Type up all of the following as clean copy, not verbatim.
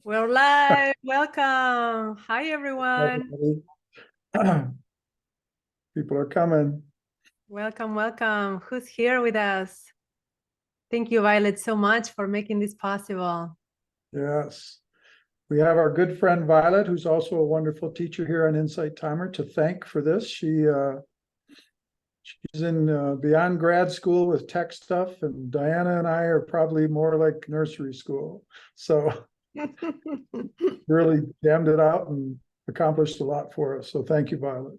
We're live. Welcome. Hi, everyone. People are coming. Welcome, welcome. Who's here with us? Thank you, Violet, so much for making this possible. Yes. We have our good friend Violet, who's also a wonderful teacher here on Insight Timer, to thank for this. She's in beyond grad school with tech stuff, and Diana and I are probably more like nursery school. So really jammed it out and accomplished a lot for us. So thank you, Violet.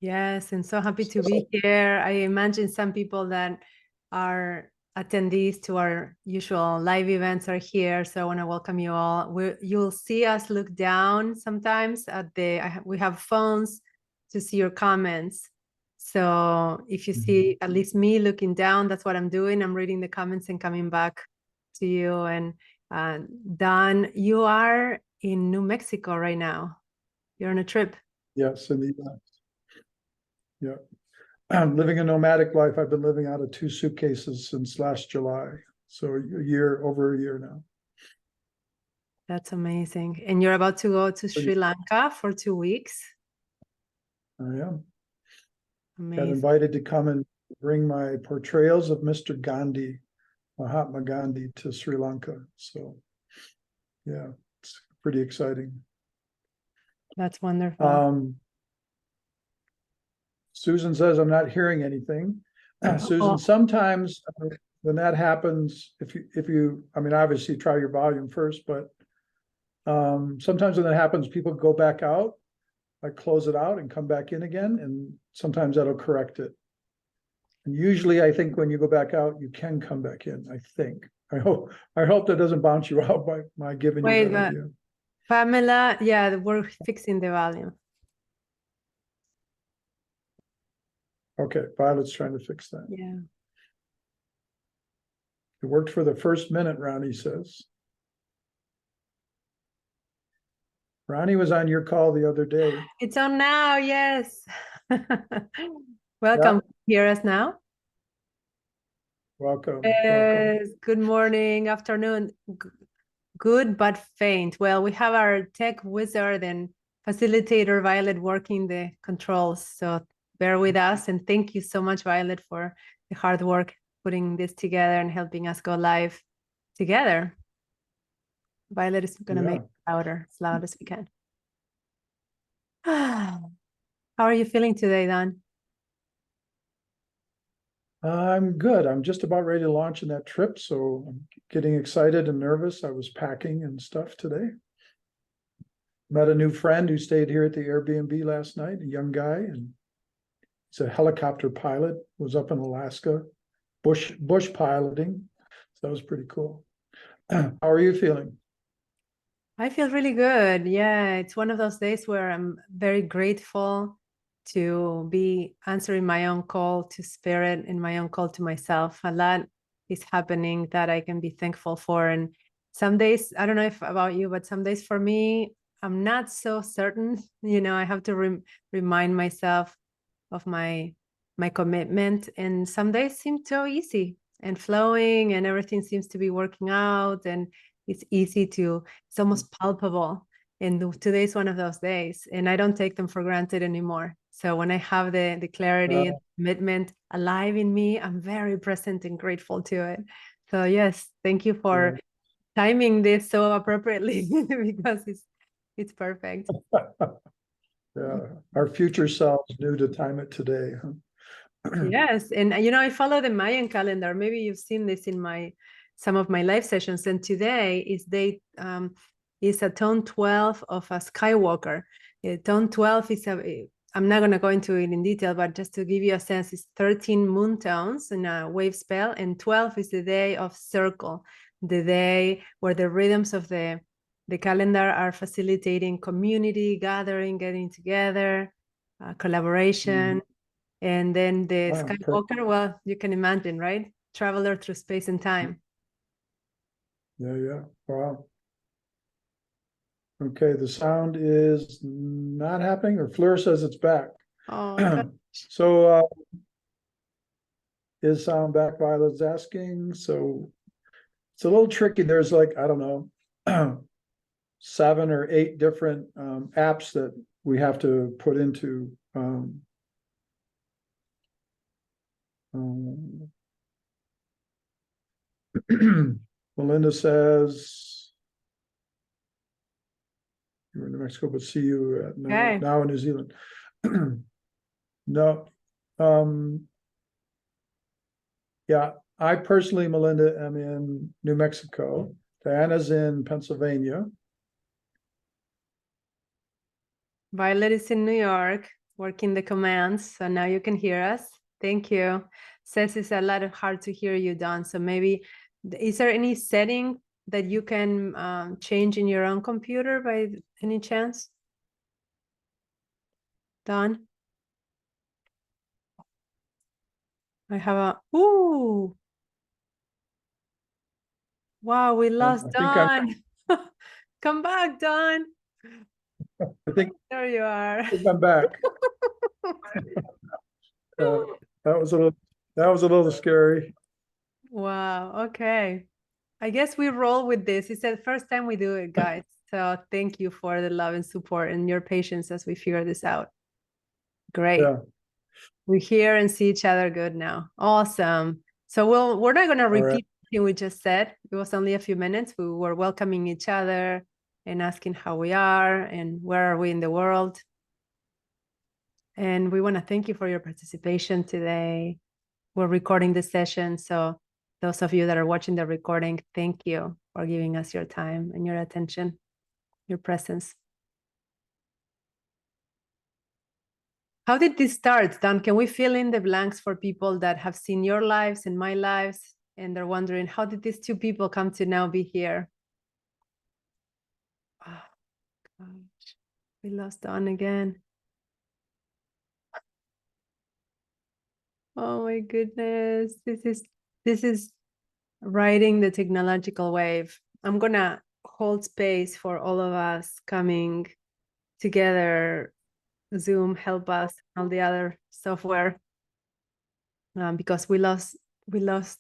Yes, and so happy to be here. I imagine some people that are attendees to our usual live events are here, so I want to welcome you all. You'll see us look down sometimes at we have phones to see your comments. So if you see at least me looking down, that's what I'm doing. I'm reading the comments and coming back to you. And Don, you are in New Mexico right now. You're on a trip. Yes, in the US. Yeah. I'm living a nomadic life. I've been living out of 2 suitcases since last July. So over a year now. That's amazing. And you're about to go to Sri Lanka for 2 weeks. I am. Amazing. Got invited to come and bring my portrayals of Mr. Gandhi, Mahatma Gandhi, to Sri Lanka. So yeah, it's pretty exciting. That's wonderful. Susan says I'm not hearing anything. Susan, sometimes when that happens, if you, I mean, obviously try your volume first, but sometimes when that happens, people go back out, like close it out and come back in again, and sometimes that'll correct it. And usually, I think when you go back out, you can come back in. I think. I hope that doesn't bounce you out by my giving you that idea. Pamela, yeah, we're fixing the volume. Okay, Violet's trying to fix that. Yeah. It worked for the first minute, Ronnie says. Ronnie was on your call the other day. It's on now, yes. Welcome. Hear us now? Welcome. Yes. Good morning, afternoon. Good but faint. Well, we have our tech wizard and facilitator Violet working the controls, so bear with us, and thank you so much, Violet, for the hard work putting this together and helping us go live together. Violet is going to make it louder, as loud as we can. How are you feeling today, Don? I'm good. I'm just about ready to launch in that trip, so I'm getting excited and nervous. I was packing and stuff today. Met a new friend who stayed here at the Airbnb last night, a young guy, and he's a helicopter pilot, was up in Alaska, bush piloting. So that was pretty cool. How are you feeling? I feel really good. Yeah, it's one of those days where I'm very grateful to be answering my own call to spirit and my own call to myself. A lot is happening that I can be thankful for. And some days, I don't know if about you, but some days for me, I'm not so certain. You know, I have to remind myself of my commitment. And some days seem so easy and flowing, and everything seems to be working out, and it's easy to, it's almost palpable. And today's one of those days, and I don't take them for granted anymore. So when I have the clarity and commitment alive in me, I'm very present and grateful to it. So yes, thank you for timing this so appropriately because it's perfect. Yeah, our future selves knew to time it today. Yes, and you know, I follow the Mayan calendar. Maybe you've seen this in some of my live sessions. And today is a tone 12 of a Skywalker. Tone 12 is I'm not going to go into it in detail, but just to give you a sense, it's 13 moon tones in a wave spell, and 12 is the day of circle, the day where the rhythms of the calendar are facilitating community, gathering, getting together, collaboration. And then the Skywalker, well, you can imagine, right? Traveler through space and time. Yeah. Wow. Okay, the sound is not happening, or Fleur says it's back. Oh, so is sound back? Violet's asking. So it's a little tricky. There's like, I don't know, 7 or 8 different apps that we have to put into Melinda says you're in New Mexico, but see you now in New Zealand. No. Yeah, I personally, Melinda, am in New Mexico. Diana's in Pennsylvania. Violet is in New York working the commands, so now you can hear us. Thank you. Says it's a lot hard to hear you, Don. So maybe, is there any setting that you can change in your own computer by any chance? Don? I have a, ooh. Wow, we lost Don. Come back, Don. I think there you are. I think I'm back. That was a little scary. Wow. Okay. I guess we roll with this. It's the first time we do it, guys. So thank you for the love and support and your patience as we figure this out. Great. Yeah. We hear and see each other good now. Awesome. So we're not going to repeat everything we just said. It was only a few minutes. We were welcoming each other and asking how we are and where are we in the world. And we want to thank you for your participation today. We're recording this session, so those of you that are watching the recording, thank you for giving us your time and your attention, your presence. How did this start, Dan? Can we fill in the blanks for people that have seen your lives and my lives, and they're wondering, how did these two people come to now be here? Oh, gosh, we lost Don again. Oh my goodness, this is riding the technological wave. I'm gonna hold space for all of us coming together. Zoom, help us, all the other software, because we lost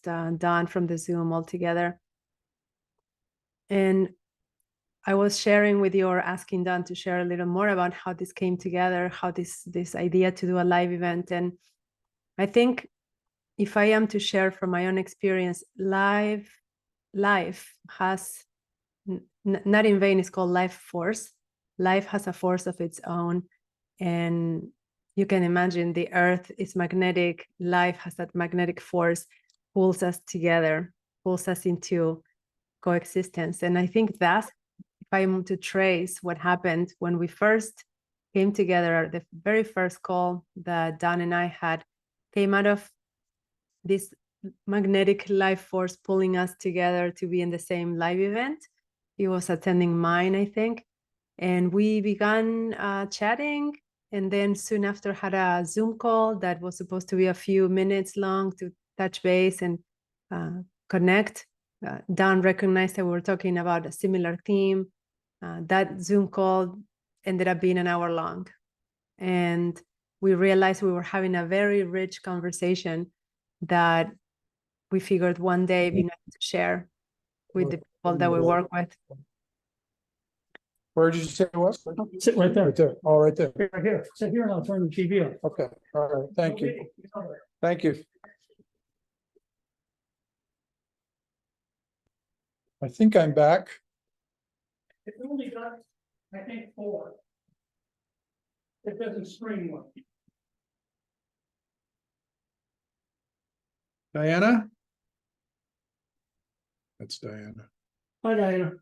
Don from the Zoom altogether. And I was sharing with you, or asking Don to share a little more about how this came together, how this idea to do a live event. And I think if I am to share from my own experience, life has, not in vain, it's called life force. Life has a force of its own. And you can imagine the earth is magnetic. Life has that magnetic force, pulls us together, pulls us into coexistence. And I think that's, if I'm to trace what happened when we first came together, the very first call that Don and I had came out of this magnetic life force pulling us together to be in the same live event. He was attending mine, I think. And we began chatting, and then soon after had a Zoom call that was supposed to be a few minutes long to touch base and connect. Don recognized that we were talking about a similar theme. That Zoom call ended up being an hour long. And we realized we were having a very rich conversation that we figured one day it'd be nice to share with the people that we work with. Where did you say it was? Sit right there. Right there. Oh, right there. Right here. Sit here and I'll turn the TV on. Okay. All right. Thank you. Thank you. I think I'm back. It only got, I think, 4. It doesn't screen one. Diana? That's Diana. Hi, Diana.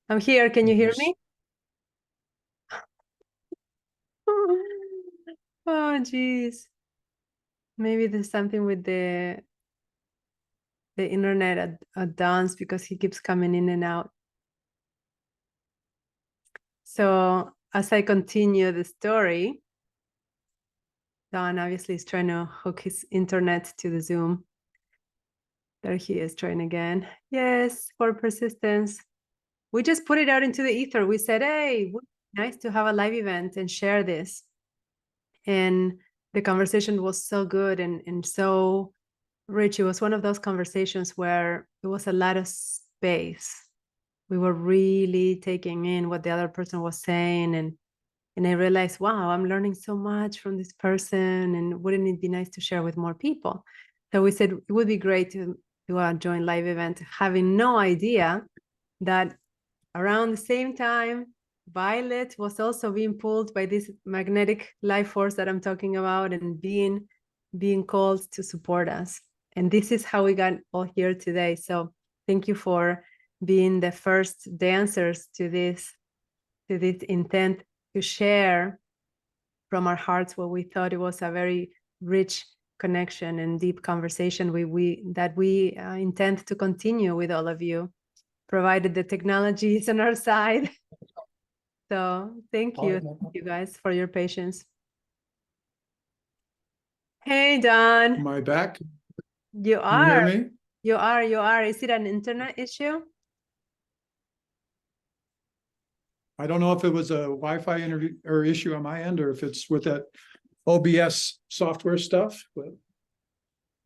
I'm here. Can you hear me? Oh, geez. Maybe there's something with the internet at Don's, because he keeps coming in and out. So as I continue the story, Don obviously is trying to hook his internet to the Zoom. There he is trying again. Yes, for persistence. We just put it out into the ether. We said, hey, nice to have a live event and share this. And the conversation was so good and so rich. It was one of those conversations where there was a lot of space we were really taking in what the other person was saying, and I realized, wow, I'm learning so much from this person, and wouldn't it be nice to share with more people? So we said it would be great to do a joint live event, having no idea that around the same time, Violet was also being pulled by this magnetic life force that I'm talking about, and being called to support us. And this is how we got all here today. So thank you for being the first dancers to this intent to share from our hearts what we thought it was a very rich connection and deep conversation we intend to continue with all of you, provided the technology is on our side. So thank you guys for your patience. Hey, Don. Am I back? You Can you hear are. me? You are. Is it an internet issue? I don't know if it was a Wi-Fi interview or issue on my end, or if it's with that OBS software stuff, but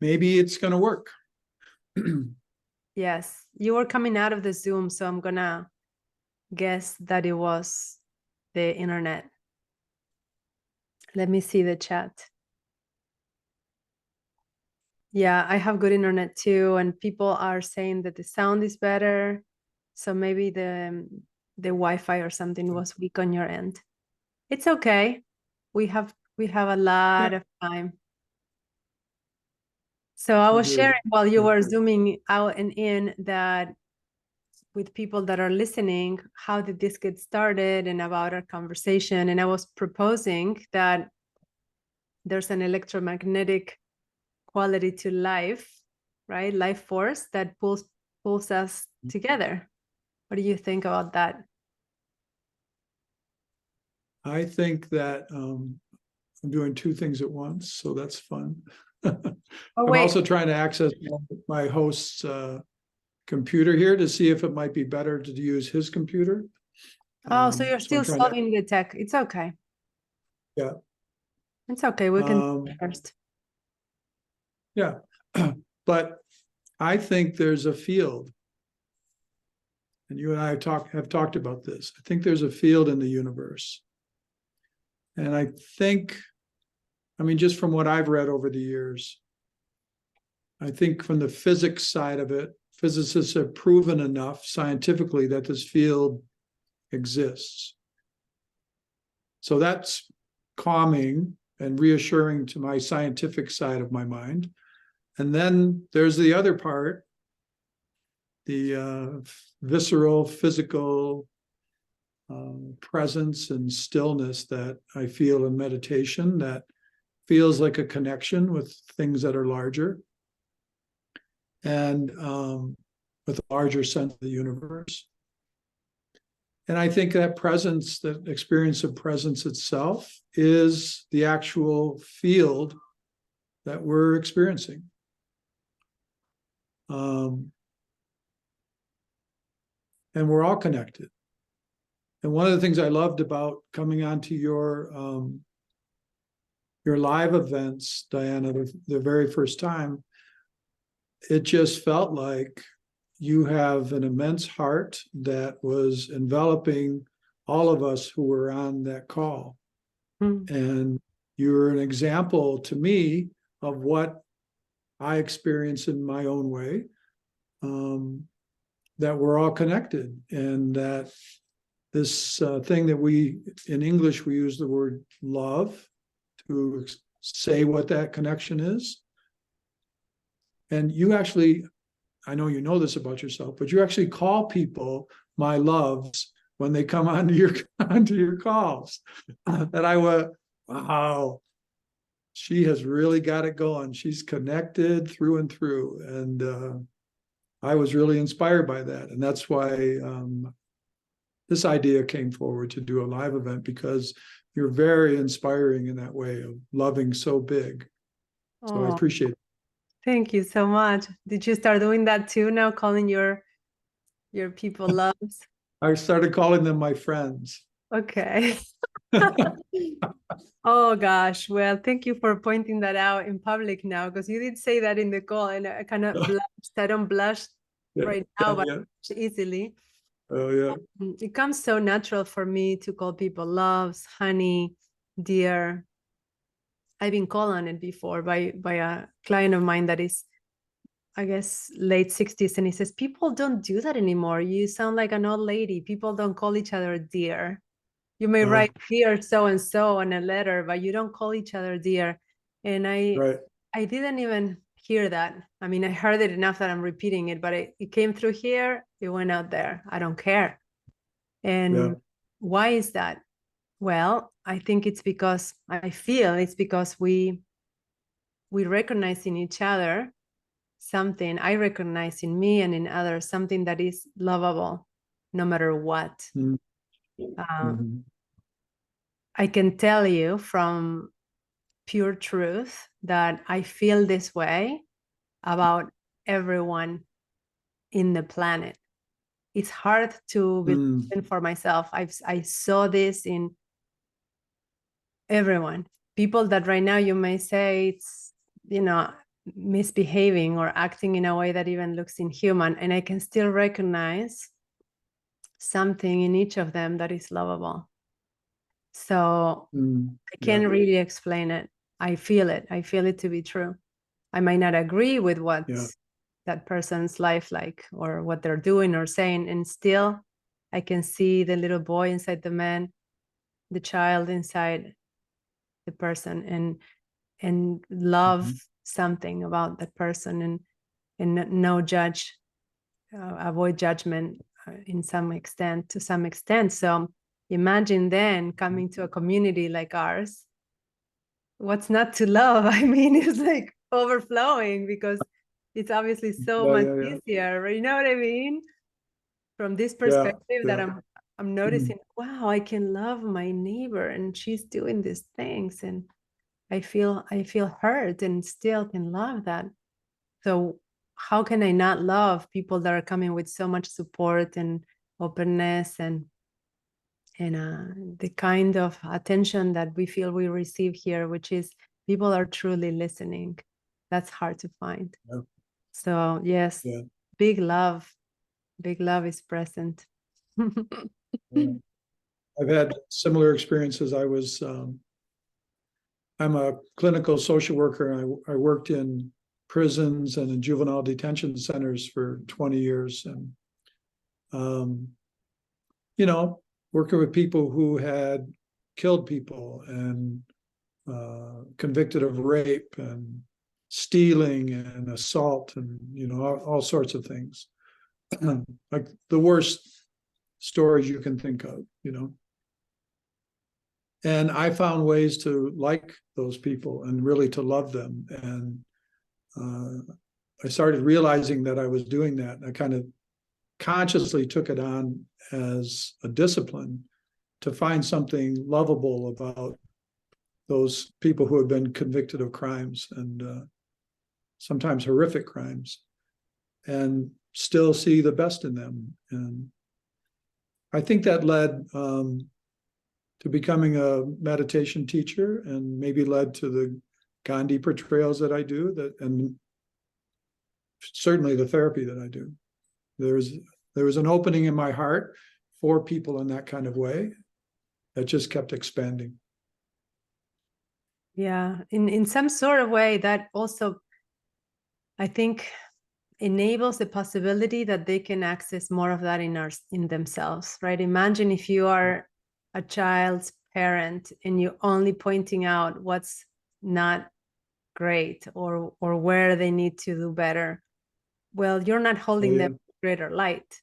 maybe it's going to work. Yes, you were coming out of the Zoom, so I'm gonna guess that it was the internet. Let me see the chat. Yeah, I have good internet too, and people are saying that the sound is better. So maybe the Wi-Fi or something was weak on your end. It's okay. We have a lot of time. So I was sharing while you were zooming out and in that with people that are listening, how did this get started and about our conversation. And I was proposing that there's an electromagnetic quality to life, right? Life force that pulls us together. What do you think about that? I think that I'm doing two things at once, so that's fun. I'm also trying to access my host's computer here to see if it might be better to use his computer. Oh, so you're still solving the tech. It's okay. Yeah. It's okay. We can first. Yeah. But I think there's a field, and you and I have talked about this. I think there's a field in the universe. And I think, I mean, just from what I've read over the years, I think from the physics side of it, physicists have proven enough scientifically that this field exists. So that's calming and reassuring to my scientific side of my mind. And then there's the other part, the visceral, physical presence and stillness that I feel in meditation that feels like a connection with things that are larger and with a larger sense of the universe. And I think that presence, that experience of presence itself, is the actual field that we're experiencing. And we're all connected. And one of the things I loved about coming onto your live events, Dayana, the very first time, it just felt like you have an immense heart that was enveloping all of us who were on that call. And you're an example to me of what I experience in my own way, that we're all connected, and that this thing that we, in English, we use the word love to say what that connection is. And you actually, I know you know this about yourself, but you actually call people my loves when they come onto your calls. And I went, wow, she has really got it going. She's connected through and through. And I was really inspired by that. And that's why this idea came forward to do a live event, because you're very inspiring in that way of loving so big. So I appreciate it. Thank you so much. Did you start doing that too now, calling your people loves? I started calling them my friends. Okay. Oh gosh. Well, thank you for pointing that out in public now, because you did say that in the call and I kind of blushed. I don't blush right now, but easily. Oh yeah. It comes so natural for me to call people loves, honey, dear. I've been called on it before by a client of mine that is, I guess, late 60s, and he says, people don't do that anymore. You sound like an old lady. People don't call each other dear. You may write dear so and so on a letter, but you don't call each other dear. And Right. I didn't even hear that. I mean, I heard it enough that I'm repeating it, but it came through here, it went out there. I don't care. And why is that? Well, I think it's because I feel it's because we recognize in each other something. I recognize in me and in others something that is lovable, no matter what. I can tell you from pure truth that I feel this way about everyone in the planet. It's hard to believe for myself. I saw this in everyone. People that right now you may say it's, misbehaving or acting in a way that even looks inhuman, and I can still recognize something in each of them that is lovable. So I can't really explain it. I feel it. I feel it to be true. I might not agree with what's that person's life like or what they're doing or saying, and still I can see the little boy inside the man, the child inside the person, and love something about that person, and no judge, avoid judgment to some extent. So imagine then coming to a community like ours. What's not to love? I mean, it's like overflowing because it's obviously so much easier. You know what I mean? From this perspective that I'm noticing, wow, I can love my neighbor and she's doing these things, and I feel hurt and still can love that. So how can I not love people that are coming with so much support and openness and the kind of attention that we feel we receive here, which is people are truly listening. That's hard to find. So yes, big love is present. I've had similar experiences. I'm a clinical social worker, and I worked in prisons and in juvenile detention centers for 20 years. And, working with people who had killed people and convicted of rape and stealing and assault and, all sorts of things. Like the worst stories you can think of, And I found ways to like those people and really to love them. And I started realizing that I was doing that. I kind of consciously took it on as a discipline to find something lovable about those people who have been convicted of crimes, and sometimes horrific crimes, and still see the best in them. And I think that led to becoming a meditation teacher, and maybe led to the Gandhi portrayals that I do, and certainly the therapy that I do. There was an opening in my heart for people in that kind of way that just kept expanding. Yeah, in some sort of way that also, I think, enables the possibility that they can access more of that in themselves, right? Imagine if you are a child's parent and you're only pointing out what's not great or where they need to do better. Well, you're not holding them greater light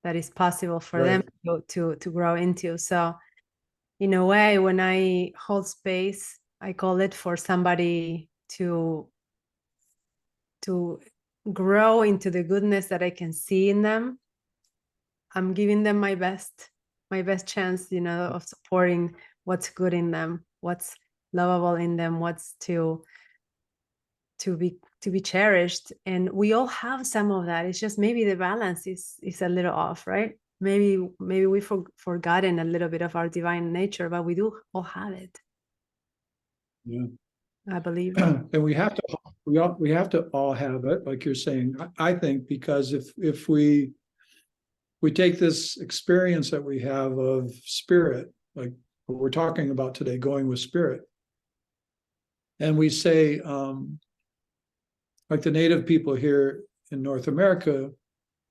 that is possible for them to grow into. So in a way, when I hold space, I call it for somebody to grow into the goodness that I can see in them. I'm giving them my best chance, of supporting what's good in them, what's lovable in them, what's to be cherished. And we all have some of that. It's just maybe the balance is a little off, right? Maybe we've forgotten a little bit of our divine nature, but we do all have it. Yeah, I believe. And we have to all have it, like you're saying. I think because if we we take this experience that we have of spirit, like what we're talking about today, going with spirit, and we say, like the native people here in North America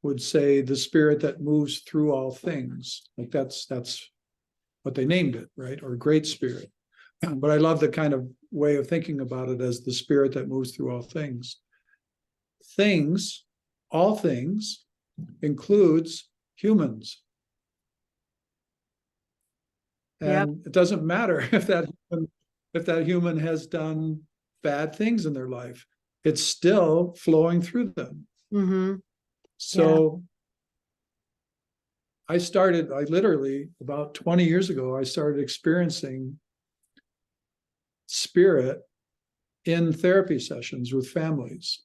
would say, the spirit that moves through all things. Like that's what they named it, right? Or great spirit. But I love the kind of way of thinking about it as the spirit that moves through all things. Things, all things, includes humans. And it doesn't matter if that human has done bad things in their life. It's still flowing through them. Mm-hmm. So I literally about 20 years ago, I started experiencing spirit in therapy sessions with families.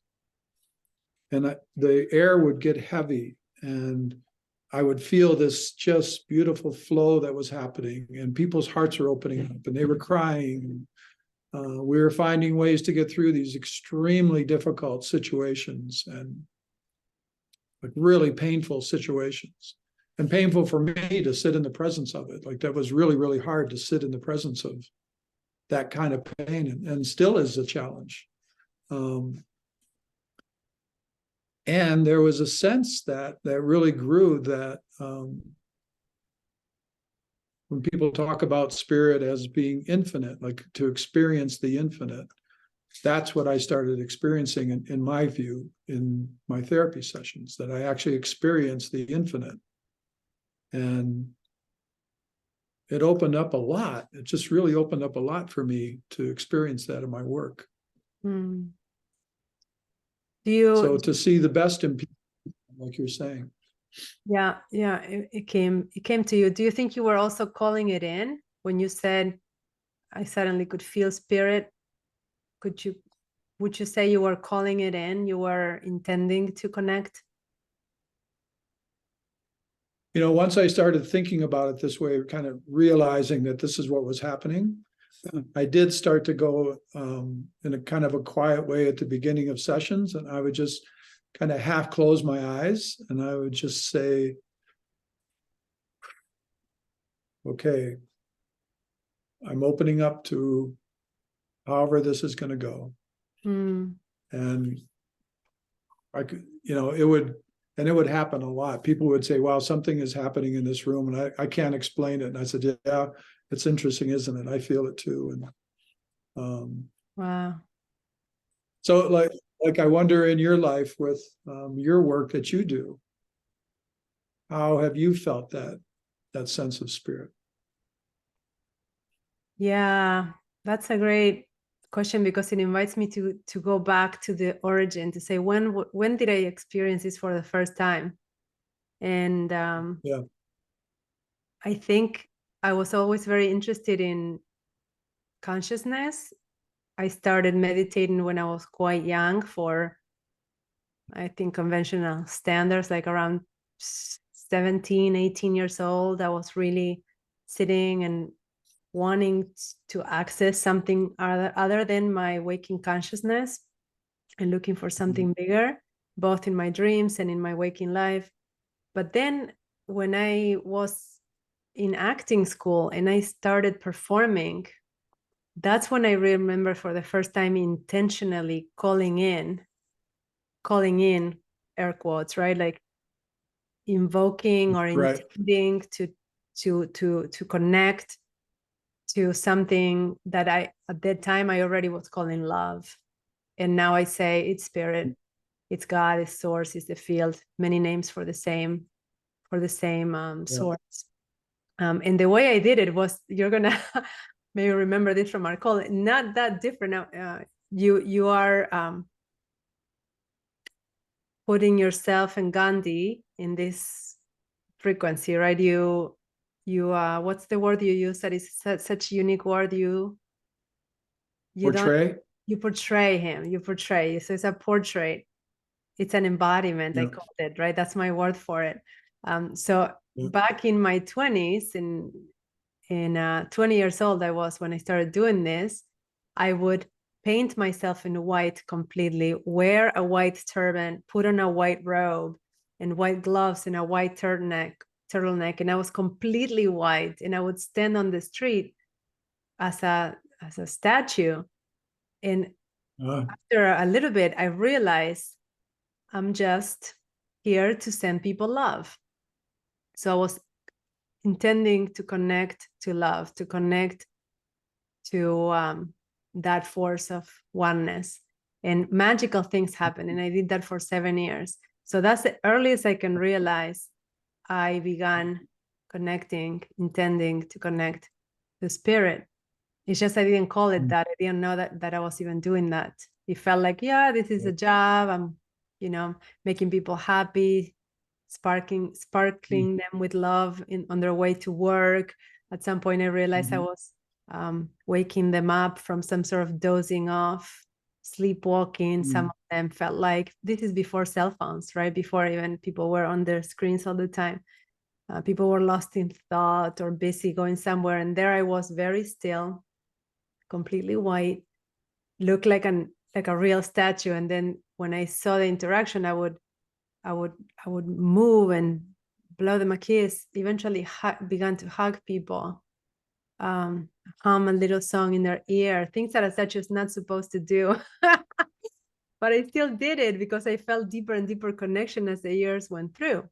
And the air would get heavy, and I would feel this just beautiful flow that was happening, and people's hearts were opening up, and they were crying. We were finding ways to get through these extremely difficult situations and like really painful situations, and painful for me to sit in the presence of it. Like that was really, really hard to sit in the presence of that kind of pain, and still is a challenge. And there was a sense that really grew that when people talk about spirit as being infinite, like to experience the infinite, that's what I started experiencing in my view, in my therapy sessions, that I actually experienced the infinite. And it opened up a lot. It just really opened up a lot for me to experience that in my work. Mm. So to see the best in people, like you're saying. Yeah, it came to you. Do you think you were also calling it in when you said, I suddenly could feel spirit? Would you say you were calling it in? You were intending to connect? Once I started thinking about it this way, kind of realizing that this is what was happening, I did start to go in a kind of a quiet way at the beginning of sessions, and I would just kind of half close my eyes, and I would just say, okay, I'm opening up to however this is going to go. Mm. And I could, it would happen a lot. People would say, wow, something is happening in this room, and I can't explain it. And I said, yeah, it's interesting, isn't it? I feel it too. And Wow. so like I wonder, in your life with your work that you do, how have you felt that sense of spirit? Yeah, that's a great question, because it invites me to go back to the origin, to say, when did I experience this for the first time? And Yeah. I think I was always very interested in consciousness. I started meditating when I was quite young, for I think conventional standards, like around 17, 18 years old. I was really sitting and wanting to access something other than my waking consciousness, and looking for something bigger, both in my dreams and in my waking life. But then when I was in acting school and I started performing, that's when I remember for the first time intentionally calling in air quotes, right? Like invoking or Right. intending to connect to something that at that time I already was calling love. And now I say it's spirit, it's God, it's source, it's the field, many names for the same source. And the way I did it was, you're gonna maybe remember this from our call, not that different. You are putting yourself and Gandhi in this frequency, right? You what's the word you use that is such a unique word? You Portray. You portray him. So it's a portrait. It's an embodiment. Yeah. I called it, right? That's my word for it. So Yeah. back in my 20s, in 20 years old I was when I started doing this, I would paint myself in white completely, wear a white turban, put on a white robe, and white gloves and a white turtleneck, and I was completely white, and I would stand on the street as a statue. And after a little bit, I realized I'm just here to send people love. So I was intending to connect to love, to connect to that force of oneness, and magical things happen. And I did that for 7 years. So that's the earliest I can realize I began connecting, intending to connect to spirit. It's just I didn't call it that. I didn't know that I was even doing that. It felt like, yeah, this is a job. I'm, making people happy, sparkling them with love on their way to work. At some point, I realized I was waking them up from some sort of dozing off, sleepwalking. Some of them felt like, this is before cell phones, right? Before even people were on their screens all the time. People were lost in thought or busy going somewhere. And there I was, very still, completely white, looked like a real statue. And then when I saw the interaction, I would move and blow them a kiss, eventually began to hug people, hum a little song in their ear, things that a statue is not supposed to do. But I still did it because I felt deeper and deeper connection as the years went through.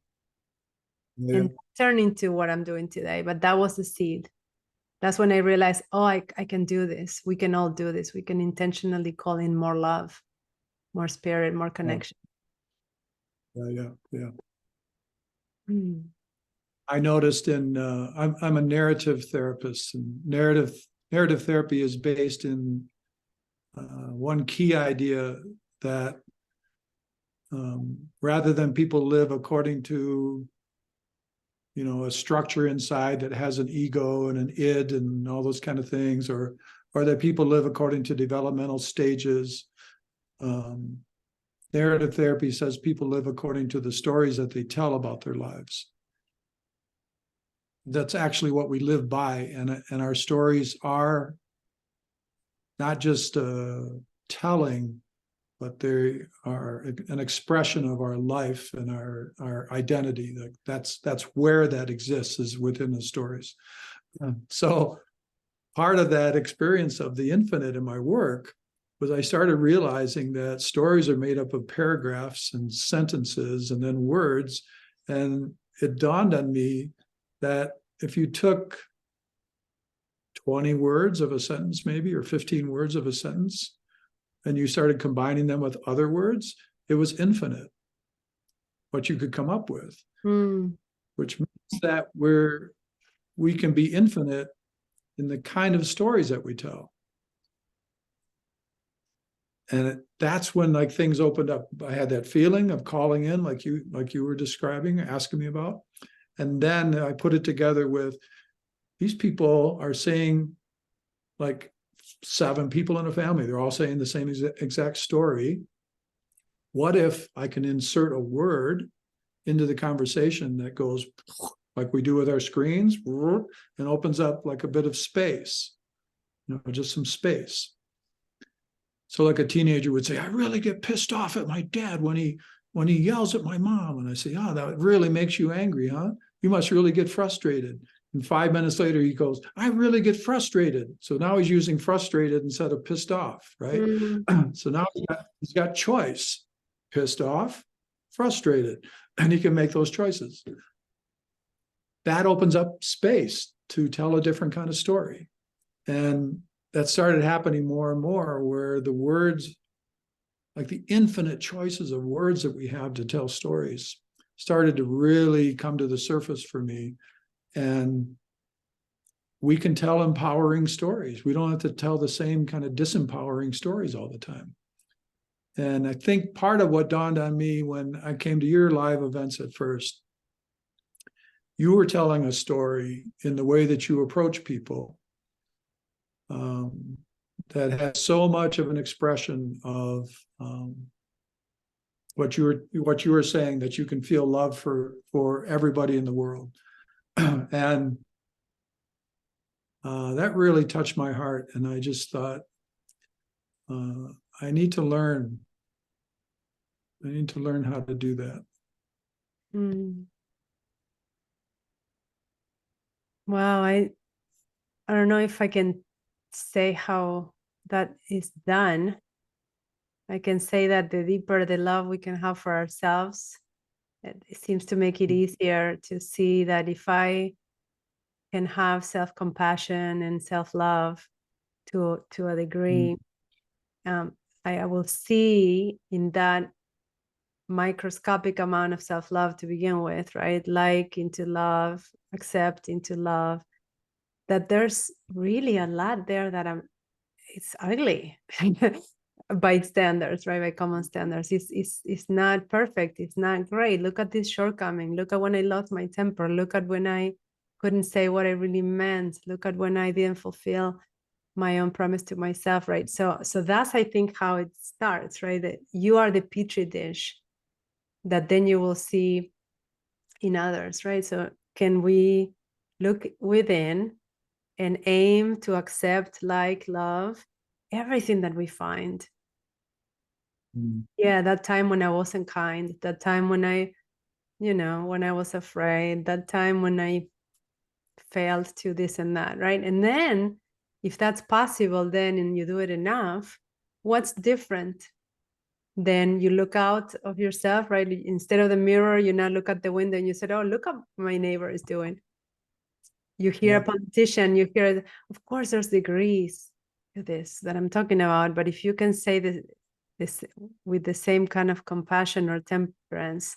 And turned into what I'm doing today. But that was the seed. That's when I realized, I can do this. We can all do this. We can intentionally call in more love, more spirit, more connection. Yeah. I noticed I'm a narrative therapist, and narrative therapy is based in one key idea that rather than people live according to a structure inside that has an ego and an id and all those kind of things, or that people live according to developmental stages. Narrative therapy says people live according to the stories that they tell about their lives. That's actually what we live by, and our stories are not just telling, but they are an expression of our life and our identity. That's where that exists, is within the stories. So part of that experience of the infinite in my work was I started realizing that stories are made up of paragraphs and sentences and then words. And it dawned on me that if you took 20 words of a sentence, maybe, or 15 words of a sentence, and you started combining them with other words, it was infinite what you could come up with, which means that we can be infinite in the kind of stories that we tell. And that's when things opened up. I had that feeling of calling in, like you were describing, asking me about. And then I put it together with, these people are saying, like 7 people in a family, they're all saying the same exact story. What if I can insert a word into the conversation that goes like we do with our screens and opens up like a bit of space, just some space. So like a teenager would say, I really get pissed off at my dad when he yells at my mom. And I say, that really makes you angry, huh? You must really get frustrated. And 5 minutes later, he goes, I really get frustrated. So now he's using frustrated instead of pissed off, right? So now he's got choice, pissed off, frustrated, and he can make those choices. That opens up space to tell a different kind of story. And that started happening more and more, where the words, like the infinite choices of words that we have to tell stories, started to really come to the surface for me. And we can tell empowering stories. We don't have to tell the same kind of disempowering stories all the time. And I think part of what dawned on me when I came to your live events at first, you were telling a story in the way that you approach people that had so much of an expression of what you were saying, that you can feel love for everybody in the world. And that really touched my heart. And I just thought, I need to learn how to do that. Mm. Wow, I don't know if I can say how that is done. I can say that the deeper the love we can have for ourselves, it seems to make it easier to see that if I can have self-compassion and self-love to a degree, I will see in that microscopic amount of self-love to begin with, right? Like into love, accept into love, that there's really a lot there that it's ugly by standards, right? By common standards. It's not perfect. It's not great. Look at this shortcoming. Look at when I lost my temper. Look at when I couldn't say what I really meant. Look at when I didn't fulfill my own promise to myself, right? So that's, I think, how it starts, right? That you are the petri dish that then you will see in others, right? So can we look within and aim to accept, like, love everything that we find? Yeah, that time when I wasn't kind, that time when when I was afraid, that time when I failed to this and that, right? And then if that's possible, then and you do it enough, what's different? Then you look out of yourself, right? Instead of the mirror, you now look at the window and you said, oh, look what my neighbor is doing. You hear a politician, you hear, of course, there's degrees to this that I'm talking about, but if you can say this with the same kind of compassion or temperance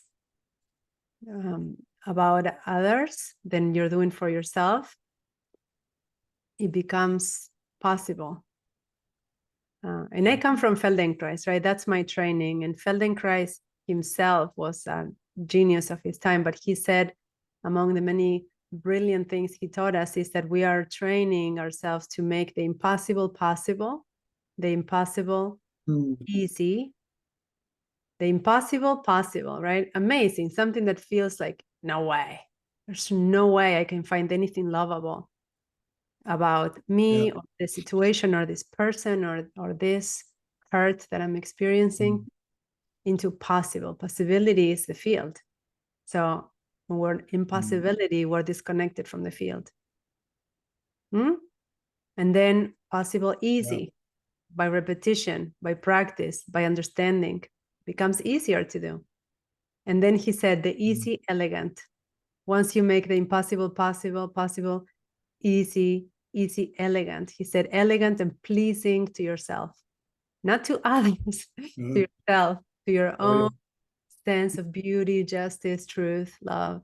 about others than you're doing for yourself, it becomes possible. And I come from Feldenkrais, right? That's my training. And Feldenkrais himself was a genius of his time, but he said, among the many brilliant things he taught us, is that we are training ourselves to make the impossible possible, the impossible easy, the impossible possible, right? Amazing, something that feels like, no way. There's no way I can find anything lovable about me or the situation or this person or this hurt that I'm experiencing into possible. Possibility is the field. So when we're in possibility, we're disconnected from the field. And then possible easy by repetition, by practice, by understanding, becomes easier to do. And then he said the easy, elegant. Once you make the impossible possible, possible, easy, elegant. He said elegant and pleasing to yourself, not to others, to yourself, to your own sense of beauty, justice, truth, love.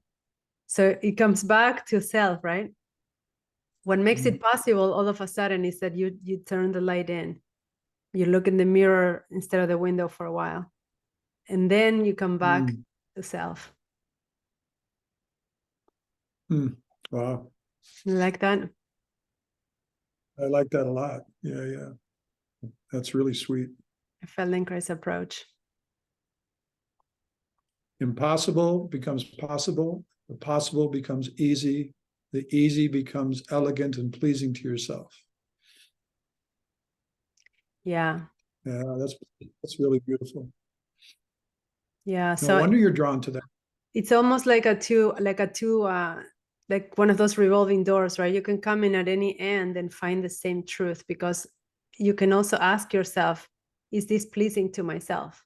So it comes back to self, right? What makes it possible all of a sudden is that you turn the light in. You look in the mirror instead of the window for a while. And then you come back to self. Wow. You like that? I like that a lot. Yeah. That's really sweet. A Feldenkrais approach. Impossible becomes possible. The possible becomes easy. The easy becomes elegant and pleasing to yourself. Yeah. Yeah, that's really beautiful. Yeah. No So wonder you're drawn to that. it's almost like like one of those revolving doors, right? You can come in at any end and find the same truth, because you can also ask yourself, is this pleasing to myself?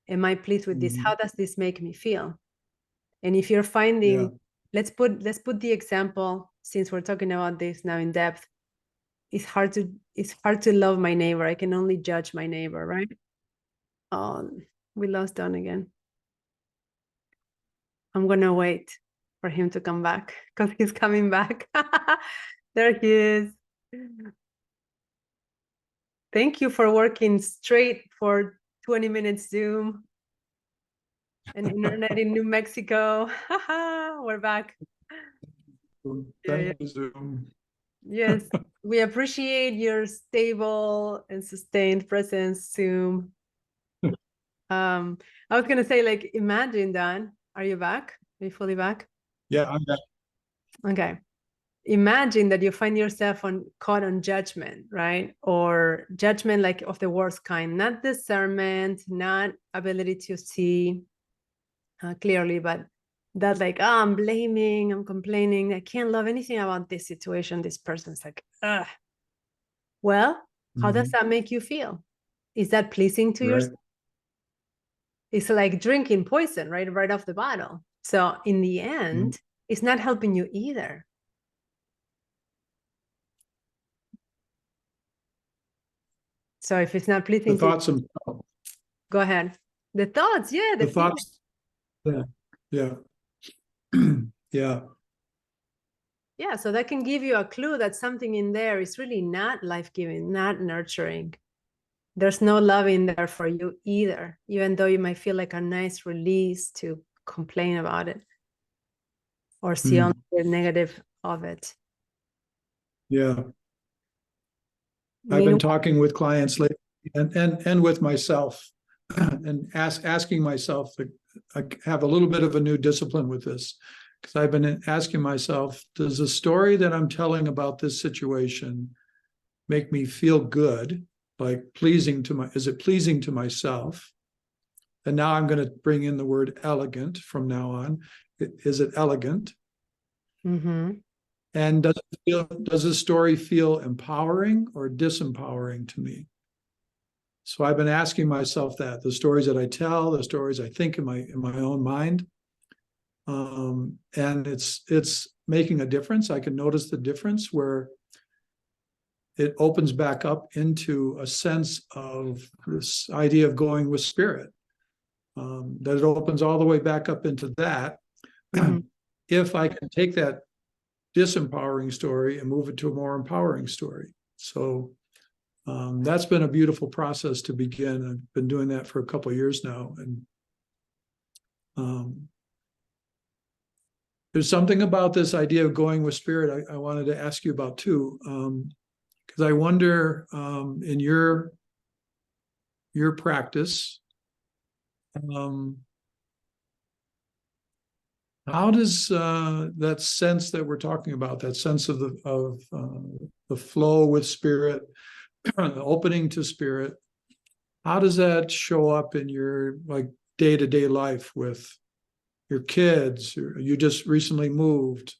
Am I pleased with this? How does this make me feel? And if you're finding, let's put the example, since we're talking about this now in depth, it's hard to love my neighbor. I can only judge my neighbor, right? Oh, we lost Don again. I'm gonna wait for him to come back because he's coming back. There he is. Thank you for working straight for 20 minutes Zoom and internet in New Mexico. We're back. Thank you, Zoom. Yes, we appreciate your stable and sustained presence, Zoom. I was gonna say, like, imagine, Dan, are you back? Are you fully back? Yeah, I'm back. Okay. Imagine that you find yourself caught on judgment, right? Or judgment like of the worst kind, not discernment, not ability to see, clearly, but that like, oh, I'm blaming, I'm complaining, I can't love anything about this situation. This person's like, ugh. Well, how does that make you feel? Is that pleasing to yourself? It's like drinking poison, right off the bottle. So in the end, it's not helping you either. So if it's not pleasing The thoughts to you, go ahead. The thoughts, yeah, the thoughts. Yeah. Yeah. Yeah, so that can give you a clue that something in there is really not life-giving, not nurturing. There's no love in there for you either, even though you might feel like a nice release to complain about it or see only the negative of it. Yeah. I've been talking with clients lately and with myself and asking myself, I have a little bit of a new discipline with this, because I've been asking myself, does the story that I'm telling about this situation make me feel good, like is it pleasing to myself? And now I'm going to bring in the word elegant from now on. Is it elegant? Mm-hmm. And does the story feel empowering or disempowering to me? So I've been asking myself that, the stories that I tell, the stories I think in my own mind, and it's making a difference. I can notice the difference where it opens back up into a sense of this idea of going with spirit. That it opens all the way back up into that. If I can take that disempowering story and move it to a more empowering story. So that's been a beautiful process to begin. I've been doing that for a couple of years now. And there's something about this idea of going with spirit I wanted to ask you about too. Because I wonder, in your practice, how does that sense that we're talking about, that sense of the flow with spirit, the opening to spirit, how does that show up in your like day-to-day life with your kids? You just recently moved,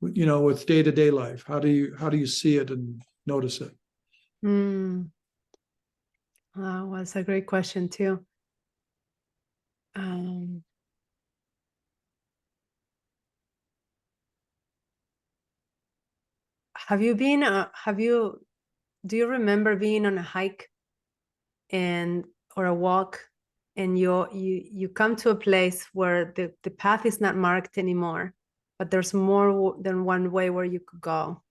with day-to-day life. How do you see it and notice it? Wow, that's a great question too. Do you remember being on a hike or a walk, and you come to a place where the path is not marked anymore, but there's more than one way where you could go?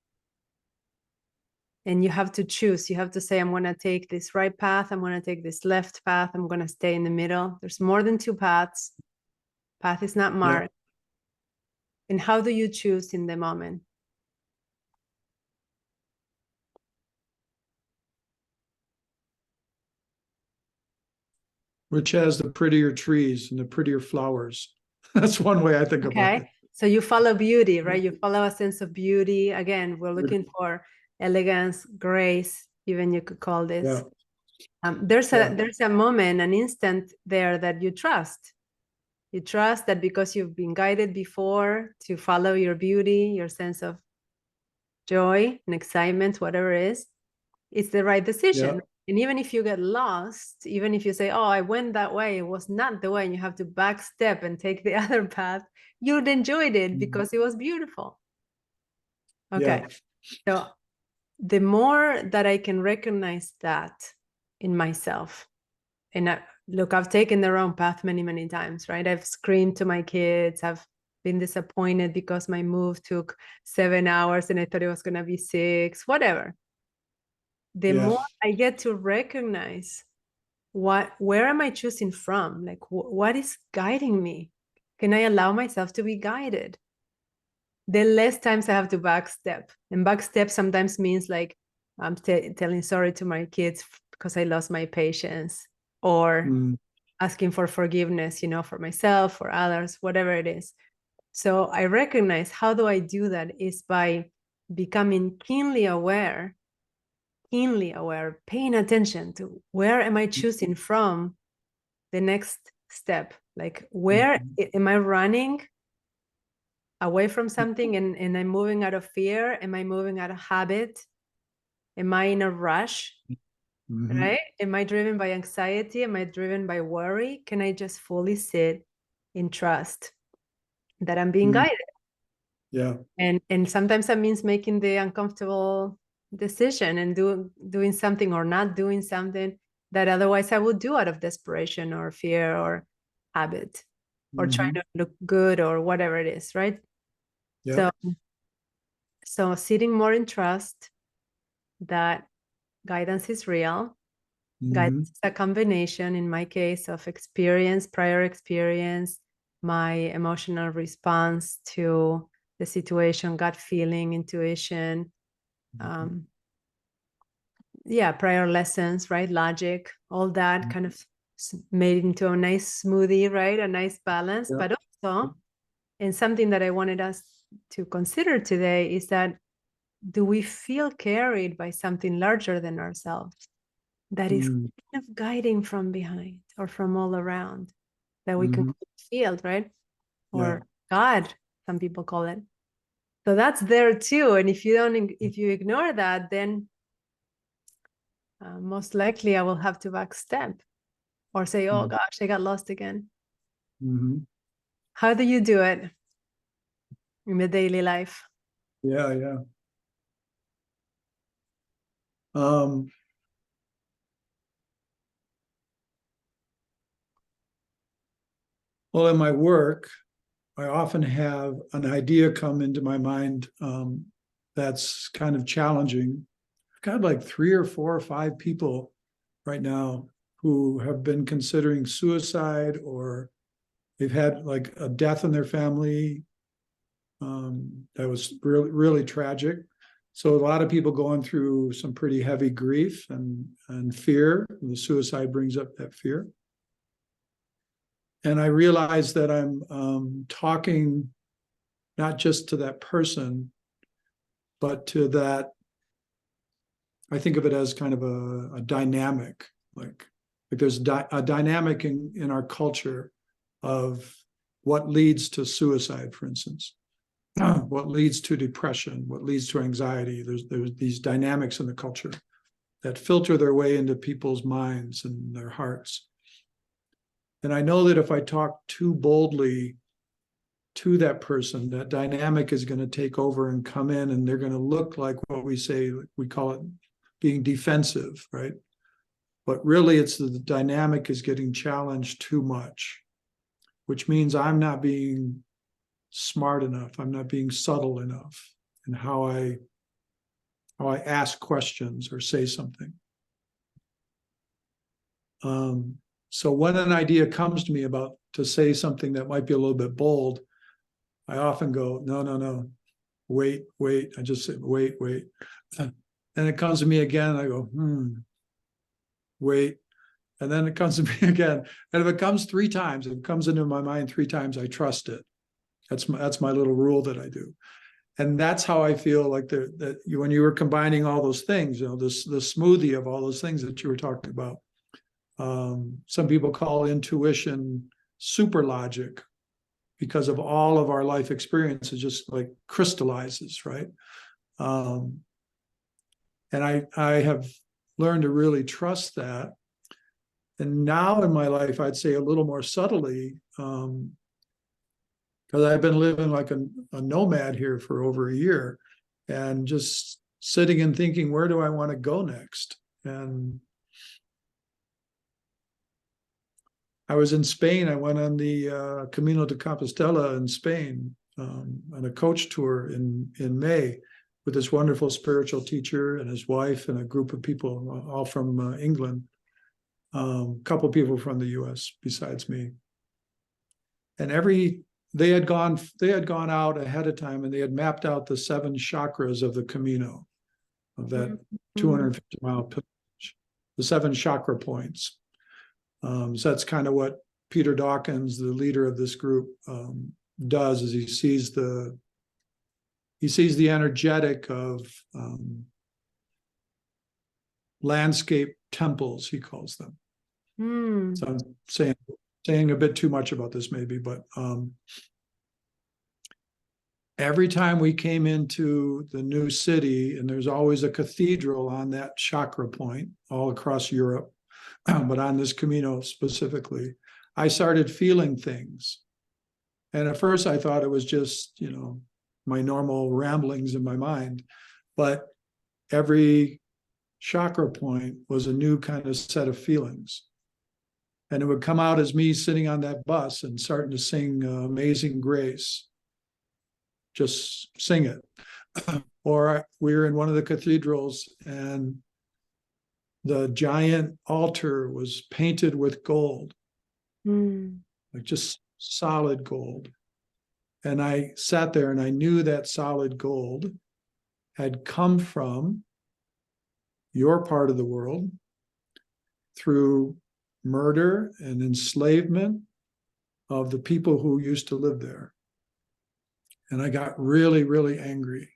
And you have to choose. You have to say, I'm going to take this right path. I'm going to take this left path. I'm going to stay in the middle. There's more than two paths. Path is not marked. Yeah. And how do you choose in the moment? Which has the prettier trees and the prettier flowers? That's one way I think about it. So you follow beauty, right? You follow a sense of beauty. Again, we're looking for elegance, grace, even you could call this. Yeah. There's a moment, an instant there that you trust. You trust that because you've been guided before to follow your beauty, your sense of joy and excitement, whatever it is, it's the right decision. Yeah. And even if you get lost, even if you say, oh, I went that way, it was not the way, and you have to back step and take the other path, you'd enjoyed it because it was beautiful. Okay. Yeah. So the more that I can recognize that in myself, and look, I've taken the wrong path many, many times, right? I've screamed to my kids. I've been disappointed because my move took 7 hours and I thought it was going to be 6, whatever. The more I get to recognize where am I choosing from? Like, what is guiding me? Can I allow myself to be guided? The less times I have to backstep. And backstep sometimes means like I'm telling sorry to my kids because I lost my patience, or asking for forgiveness, for myself, for others, whatever it is. So I recognize, how do I do that? Is by becoming keenly aware, paying attention to where am I choosing from the next step, Like, where Mhm. am I running away from something and I'm moving out of fear? Am I moving out of habit? Am I in a rush? Mhm. Right? Am I driven by anxiety? Am I driven by worry? Can I just fully sit in trust that I'm being Mm. guided? Yeah. And sometimes that means making the uncomfortable decision and doing something or not doing something that otherwise I would do out of desperation or fear or habit or trying Mhm. to look good or whatever it is, right? Yeah. So sitting more in trust that guidance is real. Guidance Mhm. is a combination, in my case, of experience, prior experience, my emotional response to the situation, gut feeling, intuition, um, yeah, prior lessons, right? Logic, all that kind of made into a nice smoothie, right? A nice balance. Yeah. But also, and something that I wanted us to consider today is that, do we feel carried by something larger than ourselves that is Mm. kind of guiding from behind or from all around that we can Mhm. feel, right? Yeah. Or God, some people call it. So that's there too. And if you ignore that, then most likely I will have to backstep or say, oh Mhm. gosh, I got lost again. Mhm. How do you do it in the daily life? Yeah. Yeah. Um, well, in my work, I often have an idea come into my mind that's kind of challenging. I've got like 3 or 4 or 5 people right now who have been considering suicide, or they've had like a death in their family that was really, really tragic. So a lot of people going through some pretty heavy grief and fear. The suicide brings up that fear. And I realize that I'm talking not just to that person, but to that. I think of it as kind of a dynamic, like there's a dynamic in our culture of what leads to suicide, for instance, what leads to depression, what leads to anxiety. There's these dynamics in the culture that filter their way into people's minds and their hearts. And I know that if I talk too boldly to that person, that dynamic is going to take over and come in, and they're going to look like what we call it being defensive, right? But really, it's the dynamic is getting challenged too much, which means I'm not being smart enough. I'm not being subtle enough in how I ask questions or say something. So when an idea comes to me about to say something that might be a little bit bold, I often go, no, no, no, wait, wait. I just say, wait, wait. And it comes to me again. I go, wait. And then it comes to me again. And if it comes 3 times, if it comes into my mind 3 times, I trust it. That's my little rule that I do. And that's how I feel like when you were combining all those things, the smoothie of all those things that you were talking about. Some people call intuition super logic because of all of our life experiences, just like crystallizes, right? And I have learned to really trust that. And now in my life, I'd say a little more subtly, because I've been living like a nomad here for over a year, and just sitting and thinking, where do I want to go next? And I was in Spain. I went on the Camino de Compostela in Spain on a coach tour in May with this wonderful spiritual teacher and his wife and a group of people, all from England, a couple people from the U.S. besides me. And they had gone out ahead of time, and they had mapped out the 7 chakras of the Camino, of that 250-mile pilgrimage, the 7 chakra points. So that's kind of what Peter Dawkins, the leader of this group, does. Is he sees the energetic of landscape temples, he calls them. Mm. So I'm saying saying a bit too much about this maybe, but every time we came into the new city, and there's always a cathedral on that chakra point all across Europe, but on this Camino specifically, I started feeling things. And at first I thought it was just, my normal ramblings in my mind, but every chakra point was a new kind of set of feelings. And it would come out as me sitting on that bus and starting to sing Amazing Grace. Just sing it. Or we were in one of the cathedrals and the giant altar was painted with gold, like just solid gold. And I sat there and I knew that solid gold had come from your part of the world through murder and enslavement of the people who used to live there. And I got really, really angry.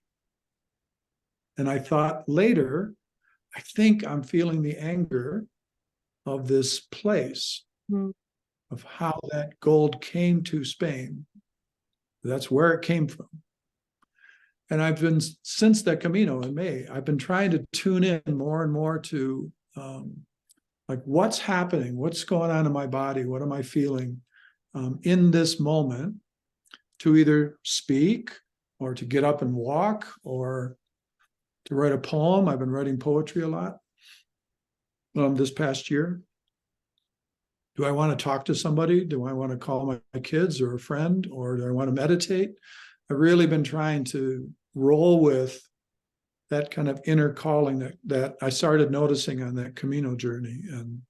And I thought later, I think I'm feeling the anger of this place, of how that gold came to Spain. That's where it came from. And I've been, since that Camino in May, I've been trying to tune in more and more to like what's happening, what's going on in my body, what am I feeling in this moment, to either speak or to get up and walk or to write a poem. I've been writing poetry a lot this past year. Do I want to talk to somebody? Do I want to call my kids or a friend, or do I want to meditate? I've really been trying to roll with that kind of inner calling that I started noticing on that Camino journey. And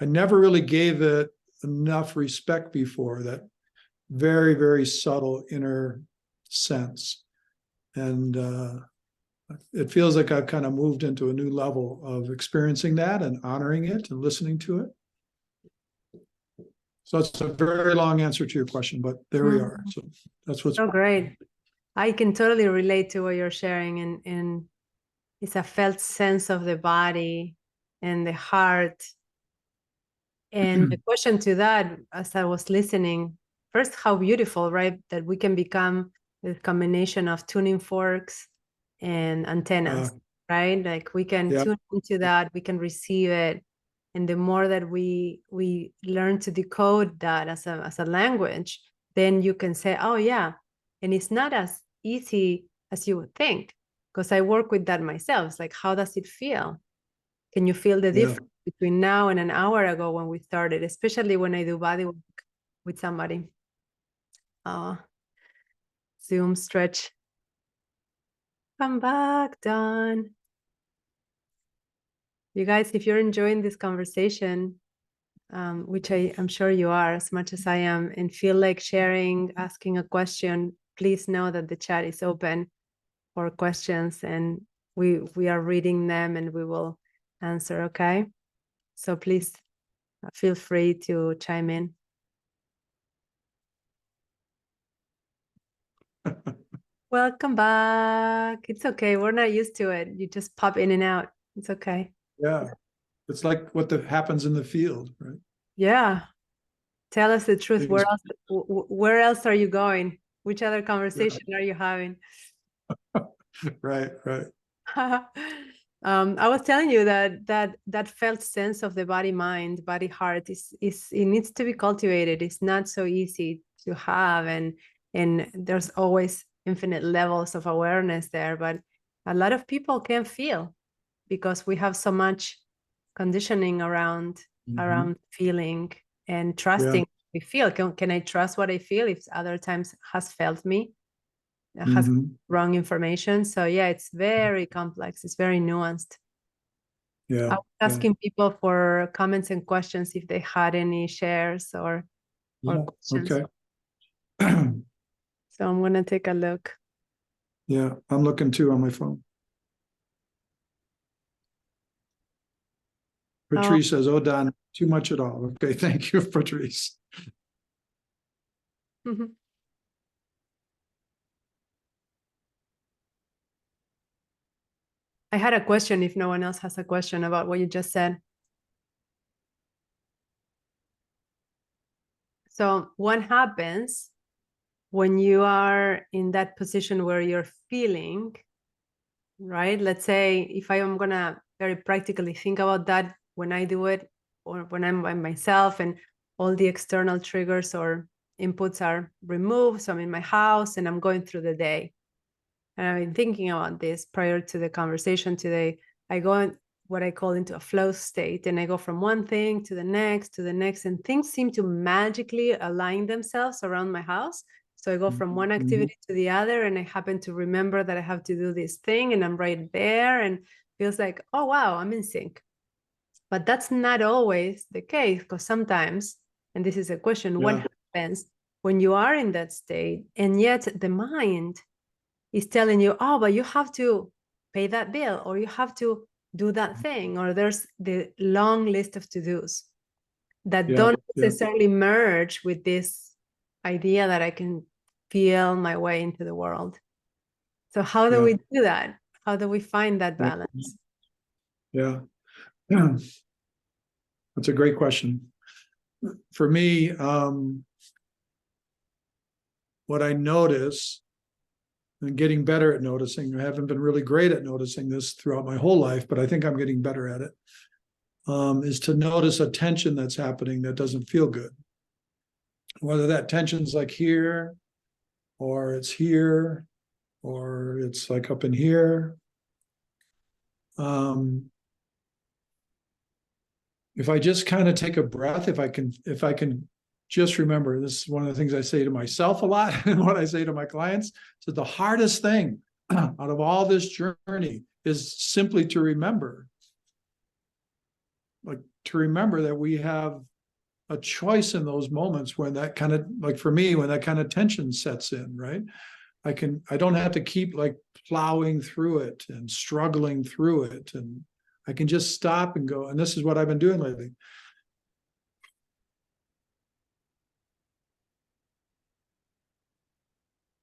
I never really gave it enough respect before, that very, very subtle inner sense. And it feels like I've kind of moved into a new level of experiencing that and honoring it and listening to it. So it's a very long answer to your question, but there we are. So that's what's so great. I can totally relate to what you're sharing, and it's a felt sense of the body and the heart. And the question to that, as I was listening, first, how beautiful, right? That we can become the combination of tuning forks and antennas, right? Like we can tune into that, we can receive it. And the more that we learn to decode that as a language, then you can say, oh yeah. And it's not as easy as you would think, because I work with that myself. It's like, how does it feel? Can you feel the difference between now and an hour ago when we started, especially when I do body work with somebody? Zoom stretch. Come back, Dawn. You guys, if you're enjoying this conversation, which I'm sure you are as much as I am, and feel like sharing, asking a question, please know that the chat is open for questions, and we are reading them and we will answer, okay? So please feel free to chime in. Welcome back. It's okay. We're not used to it. You just pop in and out. It's okay. Yeah. It's like what happens in the field, right? Yeah. Tell us the truth. Where else are you going? Which other conversation are you having? Right. I was telling you that felt sense of the body, mind, body, heart is it needs to be cultivated. It's not so easy to have, and there's always infinite levels of awareness there, but a lot of people can't feel because we have so much conditioning around feeling and trusting. We feel, can I trust what I feel if other times has failed me? Has wrong information. So yeah, it's very complex. It's very nuanced. I was asking people for comments and questions if they had any shares or questions. Okay. So I'm gonna take a look. Yeah, I'm looking too on my phone. Patrice says, "Oh, Don, too much at all." Okay, thank you, Patrice. I had a question if no one else has a question about what you just said. So what happens when you are in that position where you're feeling, right? Let's say if I am gonna very practically think about that when I do it, or when I'm by myself and all the external triggers or inputs are removed. So I'm in my house and I'm going through the day. And I've been thinking about this prior to the conversation today. I go in what I call into a flow state, and I go from one thing to the next, and things seem to magically align themselves around my house. So I go from one activity to the other, and I happen to remember that I have to do this thing, and I'm right there, and feels like, oh wow, I'm in sync. But that's not always the case, because sometimes, and this is a question, what happens when you are in that state, and yet the mind is telling you, oh, but you have to pay that bill, or you have to do that thing, or there's the long list of to-dos that don't necessarily merge with this idea that I can feel my way into the world. So how do we do that? How do we find that balance? Yeah. That's a great question. For me, what I notice, and getting better at noticing, I haven't been really great at noticing this throughout my whole life, but I think I'm getting better at it, is to notice a tension that's happening that doesn't feel good. Whether that tension's like here, or it's here, or it's like up in here. If I just kind of take a breath, if I can just remember, this is one of the things I say to myself a lot and what I say to my clients, so the hardest thing out of all this journey is simply to remember, that we have a choice in those moments when that kind of, like for me, when that kind of tension sets in, right? I don't have to keep like plowing through it and struggling through it, and I can just stop and go. And this is what I've been doing lately.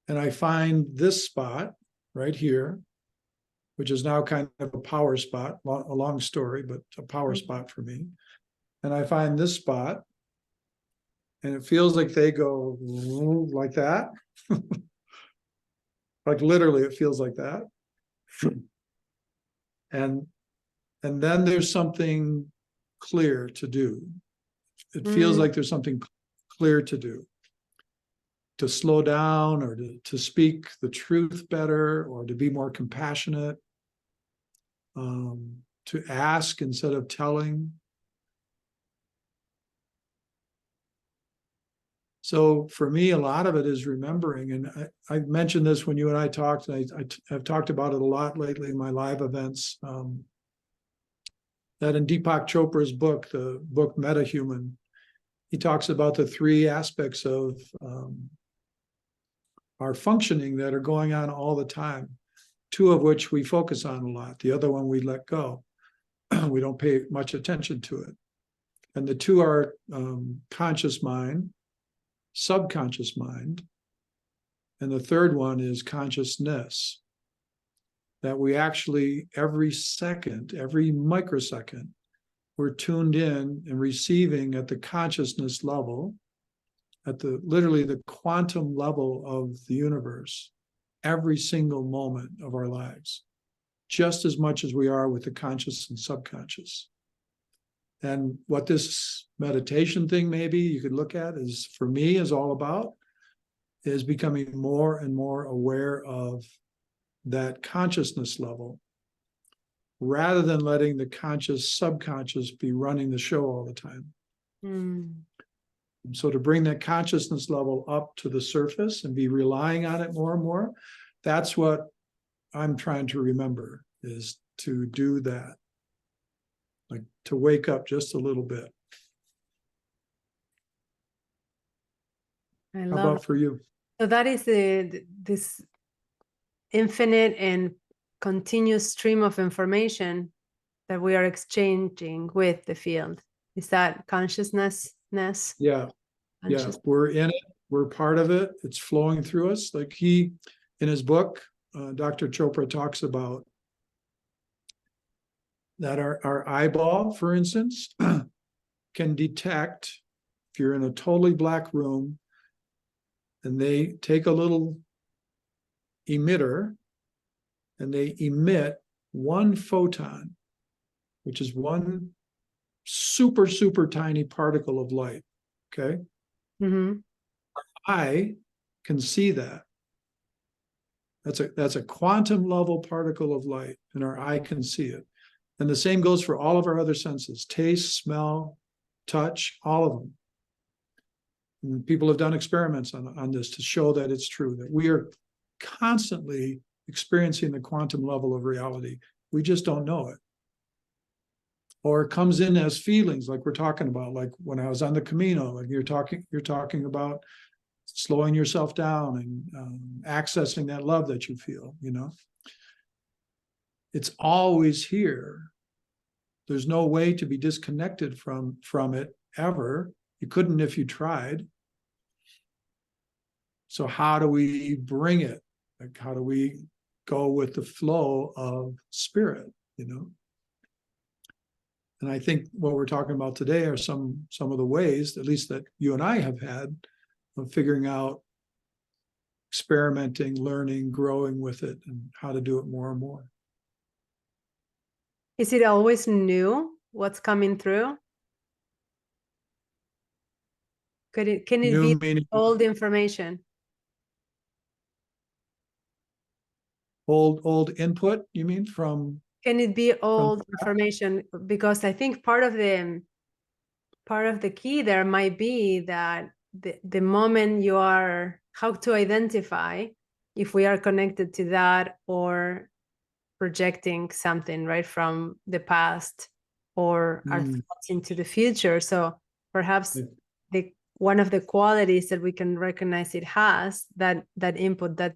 And I find this spot right here, which is now kind of a power spot, a long story, but a power spot for me. And I find this spot, and it feels like they go like that. Like literally it feels like that. And then there's something clear to do. It feels like there's something clear to do. To slow down, or to speak the truth better, or to be more compassionate, to ask instead of telling. So for me, a lot of it is remembering. And I mentioned this when you and I talked, and I've talked about it a lot lately in my live events, that in Deepak Chopra's book, the book Metahuman, he talks about the three aspects of our functioning that are going on all the time, two of which we focus on a lot. The other one we let go. We don't pay much attention to it. And the two are conscious mind, subconscious mind, and the third one is consciousness. That we actually, every second, every microsecond, we're tuned in and receiving at the consciousness level, at the literally the quantum level of the universe, every single moment of our lives, just as much as we are with the conscious and subconscious. And what this meditation thing maybe you could look at is, for me, is all about, is becoming more and more aware of that consciousness level, rather than letting the conscious subconscious be running the show all the time. So to bring that consciousness level up to the surface and be relying on it more and more, that's what I'm trying to remember, is to do that. Like to wake up just a little bit. I How love about it. for you? So that is this infinite and continuous stream of information that we are exchanging with the field. Is that consciousness? Yeah. We're in it. We're part of it. It's flowing through us. Like in his book, Dr. Chopra talks about that our eyeball, for instance, can detect, if you're in a totally black room and they take a little emitter and they emit one photon, which is one super, super tiny particle of light, okay? Mm-hmm. I can see that. That's a quantum level particle of light, and our eye can see it. And the same goes for all of our other senses: taste, smell, touch, all of them. And people have done experiments on this to show that it's true, that we are constantly experiencing the quantum level of reality. We just don't know it. Or it comes in as feelings, like we're talking about, like when I was on the Camino, like you're talking about slowing yourself down and accessing that love that you feel, you know. It's always here. There's no way to be disconnected from it ever. You couldn't if you tried. So how do we bring it? Like, how do we go with the flow of spirit, you know? And I think what we're talking about today are some of the ways, at least that you and I have had, of figuring out, experimenting, learning, growing with it, and how to do it more and more. Is it always new what's coming through? Can it New be meaning old information? old input, you mean, from Can it be old information? Because I think part of the key there might be that the moment you are, how to identify if we are connected to that or projecting something right from the past or our thoughts into the future. So perhaps one of the qualities that we can recognize it has, that input, that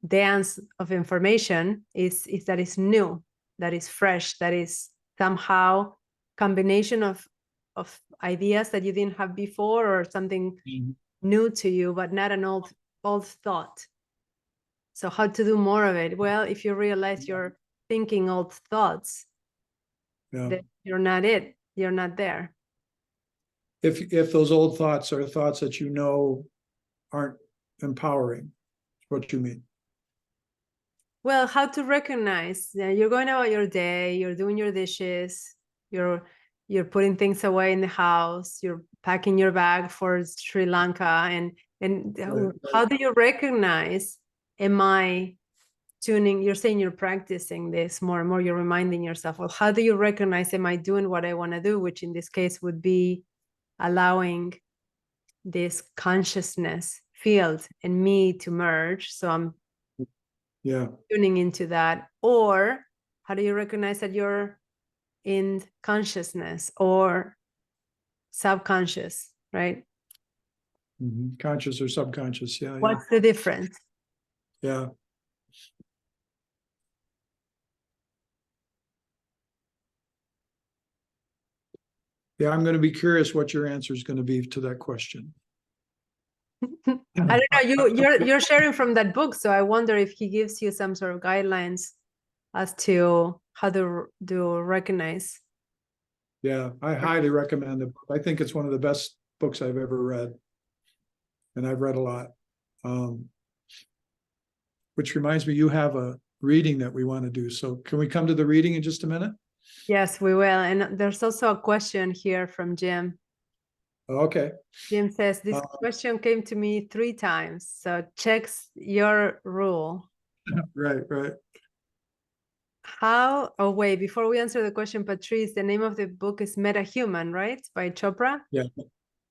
dance of information is that it's new, that is fresh, that is somehow combination of ideas that you didn't have before, or something new to you, but not an old thought. So how to do more of it? Well, if you realize you're thinking old thoughts, that you're not there. If those old thoughts are thoughts that you know aren't empowering, what you mean? Well, how to recognize you're going about your day, you're doing your dishes, you're putting things away in the house, you're packing your bag for Sri Lanka, and right. How do you recognize, am I tuning? You're saying you're practicing this more and more, you're reminding yourself, well, how do you recognize, am I doing what I want to do, which in this case would be allowing this consciousness field and me to merge, so I'm tuning into that? Or how do you recognize that you're in consciousness or subconscious, right? Conscious or subconscious, What's the difference? Yeah. Yeah, I'm going to be curious what your answer is going to be to that question. I don't know. You're sharing from that book, so I wonder if he gives you some sort of guidelines as to how to recognize. Yeah, I highly recommend the book. I think it's one of the best books I've ever read, and I've read a lot. Which reminds me, you have a reading that we want to do. So can we come to the reading in just a minute? Yes, we will. And there's also a question here from Jim. Okay. Jim says, this question came to me 3 times, so checks your rule. Right. Oh, wait, before we answer the question, Patrice, the name of the book is Meta-Human, right? By Chopra? Yeah,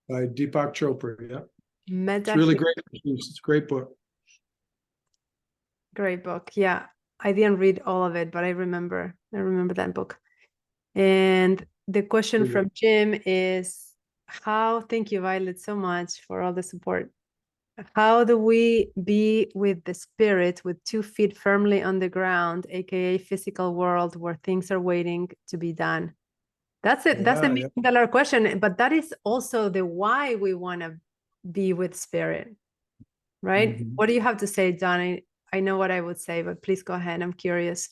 by Deepak Chopra, yeah. It's really great. It's a great book. Great book, yeah. I didn't read all of it, but I remember that book. And the question from Jim is, thank you, Violet, so much for all the support. How do we be with the spirit with 2 feet firmly on the ground, aka physical world, where things are waiting to be done? That's it. That's the $1,000,000 question. But that is also the why we want to be with spirit, right? What do you have to say, Don? I know what I would say, but please go ahead. I'm curious.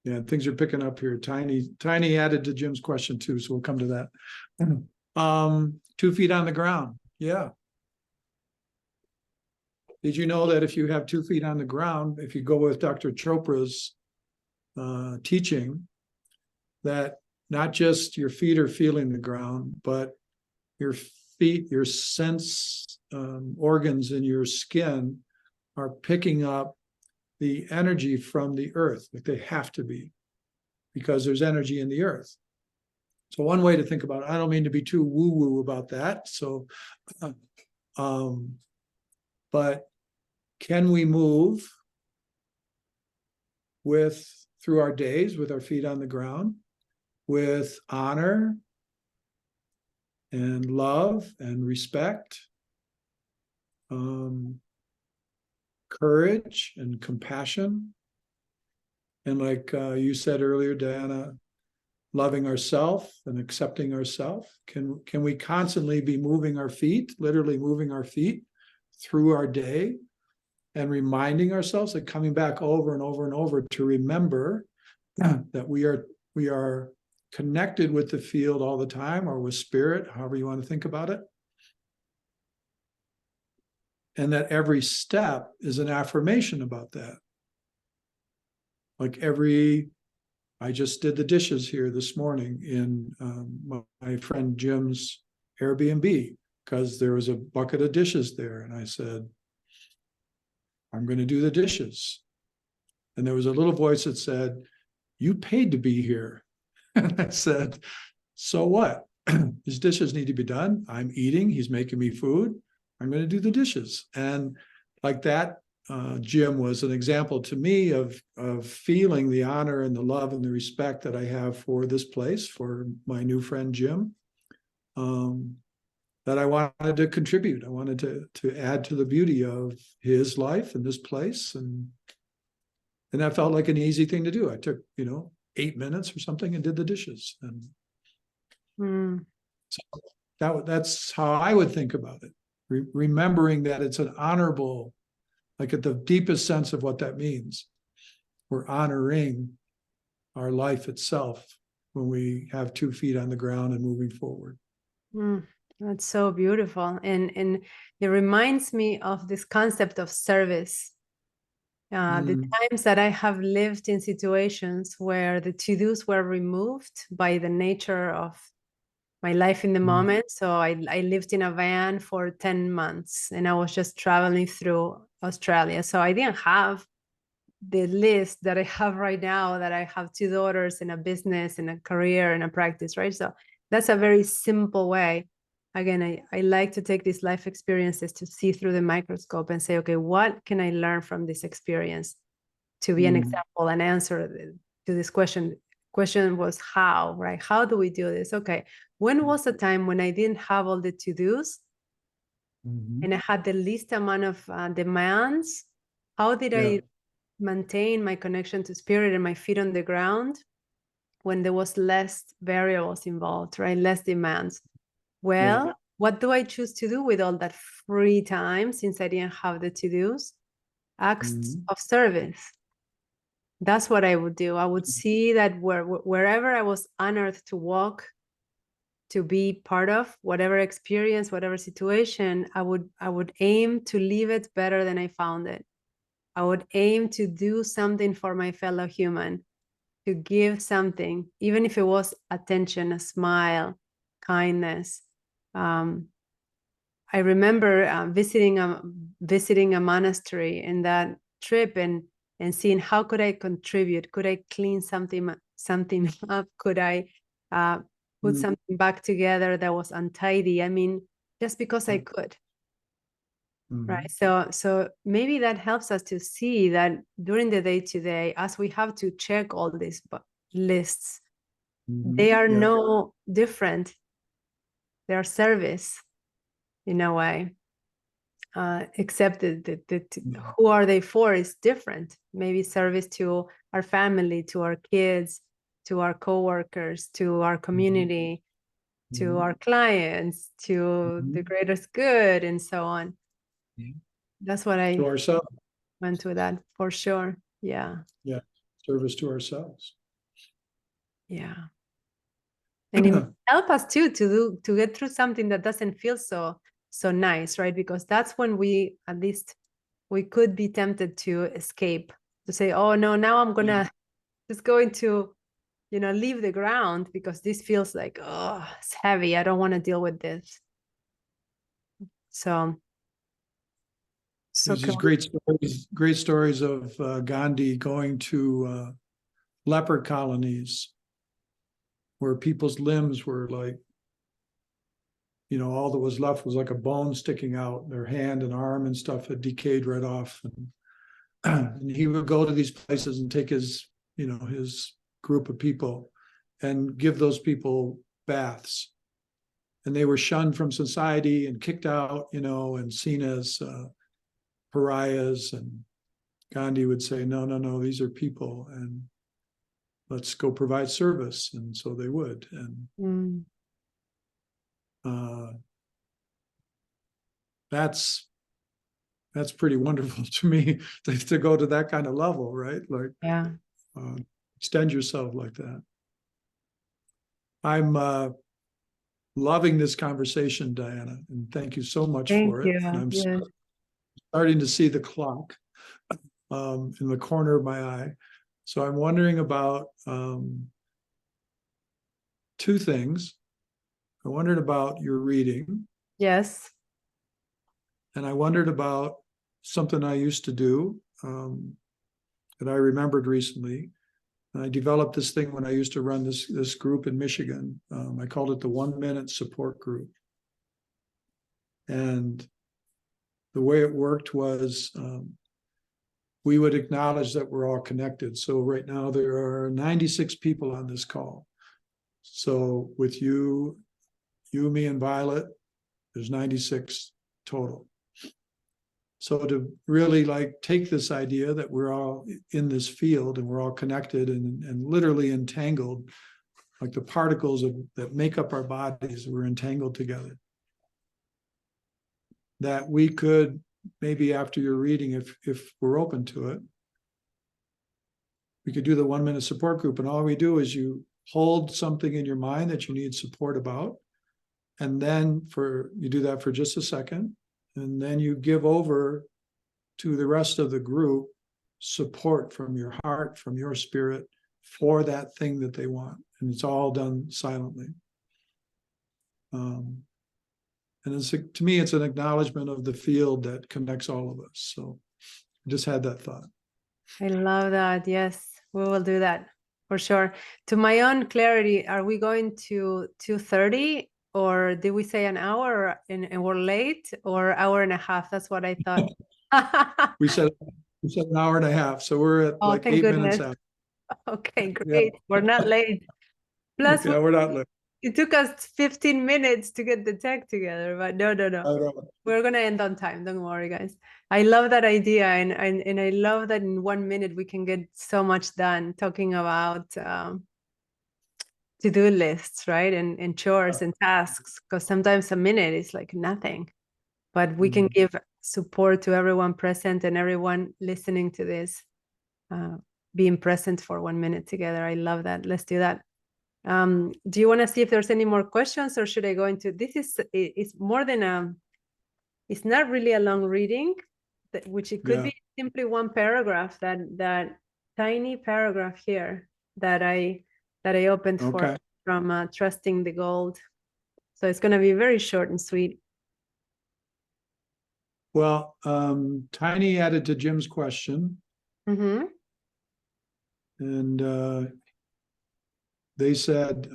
Yeah, things are picking up here. Tiny added to Jim's question too, so we'll come to that. 2 feet on the ground. Yeah. Did you know that if you have 2 feet on the ground, if you go with Dr. Chopra's teaching, that not just your feet are feeling the ground, but your feet, your sense organs in your skin are picking up the energy from the earth, like they have to be, because there's energy in the earth. So one way to think about it, I don't mean to be too woo-woo about that. So, but can we move through our days with our feet on the ground, with honor and love and respect, courage and compassion, and like you said earlier, Dayana, loving ourselves and accepting ourselves? Can we constantly be moving our feet, literally moving our feet through our day, and reminding ourselves, like coming back over and over and over to remember that we are connected with the field all the time, or with spirit, however you want to think about it, and that every step is an affirmation about that. Like I just did the dishes here this morning in my friend Jim's Airbnb, because there was a bucket of dishes there, and I said, I'm going to do the dishes. And there was a little voice that said, you paid to be here. And I said, so what? His dishes need to be done. I'm eating. He's making me food. I'm going to do the dishes. And like that, Jim was an example to me of feeling the honor and the love and the respect that I have for this place, for my new friend Jim, that I wanted to contribute. I wanted to add to the beauty of his life and this place. And that felt like an easy thing to do. I took, 8 minutes or something and did the dishes. And so that's how I would think about it. Remembering that it's an honorable, like at the deepest sense of what that means. We're honoring our life itself when we have 2 feet on the ground and moving forward. That's so beautiful. And it reminds me of this concept of service. The times that I have lived in situations where the to-dos were removed by the nature of my life in the moment. So I lived in a van for 10 months and I was just traveling through Australia. So I didn't have the list that I have right now, that I have 2 daughters and a business and a career and a practice, right? So that's a very simple way. Again, I like to take these life experiences to see through the microscope and say, okay, what can I learn from this experience to be an example and answer to this question? Question was how, right? How do we do this? Okay, when was the time when I didn't have all the to-dos and I had the least amount of demands? How did I maintain my connection to spirit and my feet on the ground when there was less variables involved, right? Less demands. Well, what do I choose to do with all that free time since I didn't have the to-dos? Acts of service. That's what I would do. I would see that wherever I was honored to walk, to be part of, whatever experience, whatever situation, I would aim to leave it better than I found it. I would aim to do something for my fellow human, to give something, even if it was attention, a smile, kindness. I remember visiting a monastery in that trip and seeing how could I contribute? Could I clean something up? Could I put something back together that was untidy? I mean, just because I could. Right. So maybe that helps us to see that during the day to day, as we have to check all these lists, they are no different. They are service in a way, except that who are they for is different. Maybe service to our family, to our kids, to our coworkers, to our community, to our clients, to the greatest good, and so on. That's what I went with that for sure. Yeah. service to ourselves. Yeah. And it help us too to get through something that doesn't feel so nice, right? Because that's when we, at least we could be tempted to escape, to say, oh no, now I'm gonna just going to, leave the ground because this feels like, oh, it's heavy. I don't want to deal with this. So There's these great stories of Gandhi going to leper colonies where people's limbs were like, all that was left was like a bone sticking out. Their hand and arm and stuff had decayed right off. And he would go to these places and take his group of people and give those people baths. And they were shunned from society and kicked out, and seen as pariahs. And Gandhi would say, no, these are people, and let's go provide service. And so they would. And that's pretty wonderful to me to go to that kind of level, right? Like, yeah, extend yourself like that. I'm loving this conversation, Dayana, and thank you so much for it. And I'm starting to see the clock in the corner of my eye. So I'm wondering about two things. I wondered about your reading. Yes. And I wondered about something I used to do that I remembered recently. And I developed this thing when I used to run this group in Michigan. I called it the 1 Minute Support Group. And the way it worked was we would acknowledge that we're all connected. So right now there are 96 people on this call. So with you, me, and Violet, there's 96 total. So to really take this idea that we're all in this field and we're all connected and literally entangled, like the particles that make up our bodies, we're entangled together. That we could, maybe after your reading, if we're open to it, we could do the 1 Minute Support Group. And all we do is you hold something in your mind that you need support about. And then you do that for just a second. And then you give over to the rest of the group support from your heart, from your spirit, for that thing that they want. And it's all done silently. And to me, it's an acknowledgement of the field that connects all of us. So I just had that thought. I love that. Yes, we will do that for sure. To my own clarity, are we going to 2:30? Or did we say an hour and we're late, or hour and a half? That's what I thought. we said an hour and a half. So we're at 8 minutes out. Okay, great. Yeah. We're not late. Plus, we're not late. It took us 15 minutes to get the tech together, but no. We're going to end on time. Don't worry, guys. I love that idea. And I love that in 1 minute, we can get so much done talking about to-do lists, right? And chores and tasks, because sometimes a minute is like nothing, but we can give support to everyone present and everyone listening to this, being present for 1 minute together. I love that. Let's do that. Do you want to see if there's any more questions, or should I go into this? It's more than it's not really a long reading, which it could be simply one paragraph, that tiny paragraph here that I opened for from Trusting the Gold. So it's going to be very short and sweet. Well, Tiny added to Jim's question. Mm-hmm. And they said,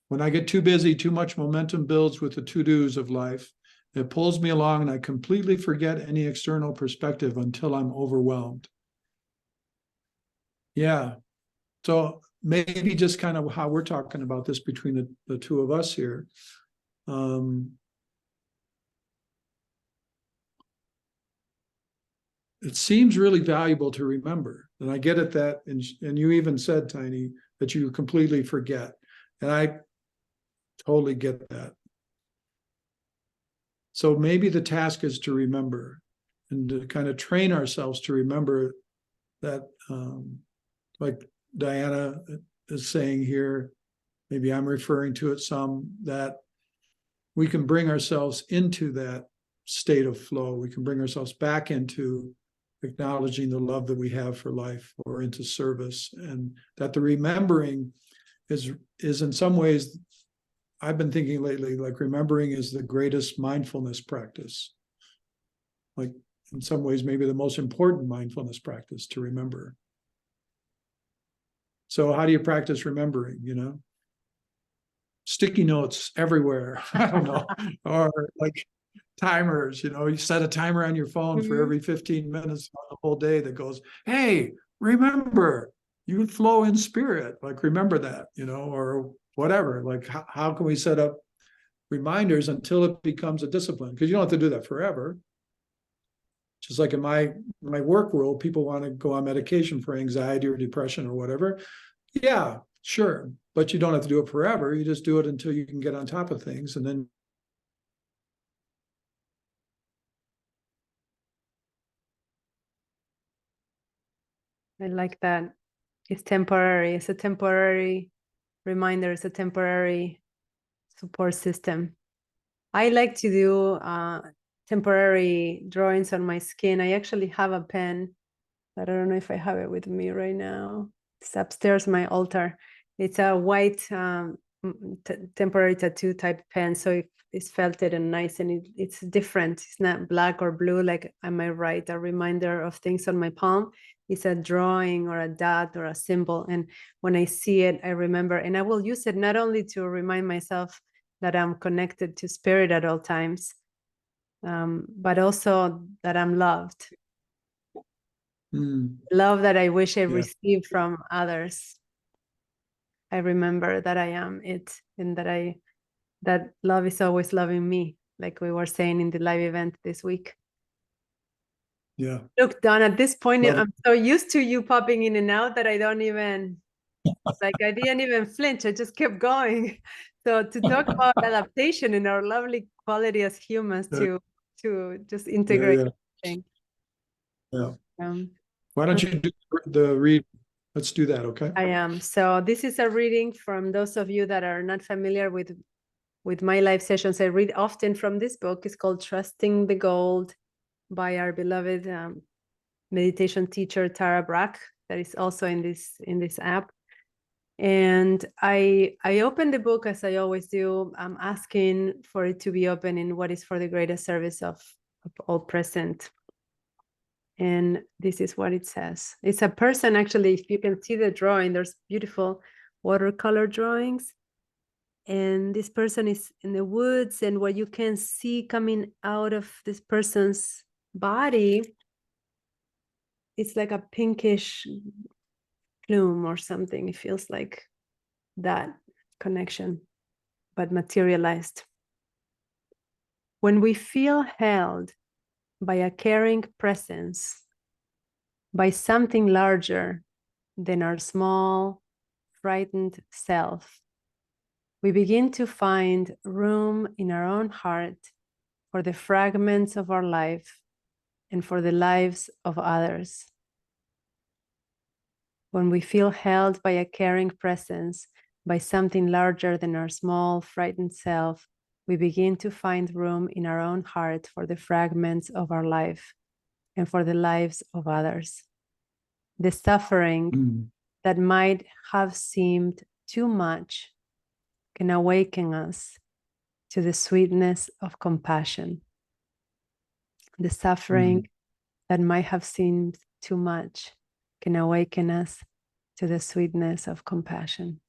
when I get too busy, too much momentum builds with the to-dos of life. It pulls me along and I completely forget any external perspective until I'm overwhelmed. Yeah. So maybe just kind of how we're talking about this between the two of us here. It seems really valuable to remember. And I get it that, and you even said, Tiny, that you completely forget. And I totally get that. So maybe the task is to remember and to kind of train ourselves to remember that, like Dayana is saying here, maybe I'm referring to it some, that we can bring ourselves into that state of flow. We can bring ourselves back into acknowledging the love that we have for life, or into service, and that the remembering is in some ways, I've been thinking lately, like remembering is the greatest mindfulness practice. Like in some ways, maybe the most important mindfulness practice, to remember. So how do you practice remembering, Sticky notes everywhere. I don't know. Or like timers, you set a timer on your phone for every 15 minutes on the whole day that goes, hey, remember, you flow in spirit. Like, remember that, or whatever. Like, how can we set up reminders until it becomes a discipline? Because you don't have to do that forever. Just like in my work world, people want to go on medication for anxiety or depression or whatever. Yeah, sure. But you don't have to do it forever. You just do it until you can get on top of things. And then I like that. It's temporary. It's a temporary reminder. It's a temporary support system. I like to do temporary drawings on my skin. I actually have a pen, but I don't know if I have it with me right now. It's upstairs, my altar. It's a white temporary tattoo type pen, so it's felted and nice, and it's different. It's not black or blue like I might write a reminder of things on my palm. It's a drawing or a dot or a symbol, and when I see it, I remember, and I will use it not only to remind myself that I'm connected to spirit at all times, but also that I'm loved. Love that I wish I received from others. I remember that I am it, and that love is always loving me, like we were saying in the live event this week. Yeah. Look, Don, at this point, I'm so used to you popping in and out that I don't even, I didn't even flinch. I just kept going. So to talk about adaptation and our lovely quality as humans to just integrate everything. Yeah. Why don't you do the read? Let's do that, okay? I am. So this is a reading from those of you that are not familiar with my live sessions. I read often from this book. It's called Trusting the Gold by our beloved meditation teacher, Tara Brach, that is also in this app. And I open the book as I always do. I'm asking for it to be open in what is for the greatest service of all present. And this is what it says. It's a person, actually, if you can see the drawing, there's beautiful watercolor drawings. And this person is in the woods, and what you can see coming out of this person's body, it's like a pinkish plume or something. It feels like that connection, but materialized. When we feel held by a caring presence, by something larger than our small, frightened self, we begin to find room in our own heart for the fragments of our life and for the lives of others. When we feel held by a caring presence, by something larger than our small, frightened self, we begin to find room in our own heart for the fragments of our life and for the lives of others. The suffering that might have seemed too much can awaken us to the sweetness of compassion. The suffering that might have seemed too much can awaken us to the sweetness of compassion.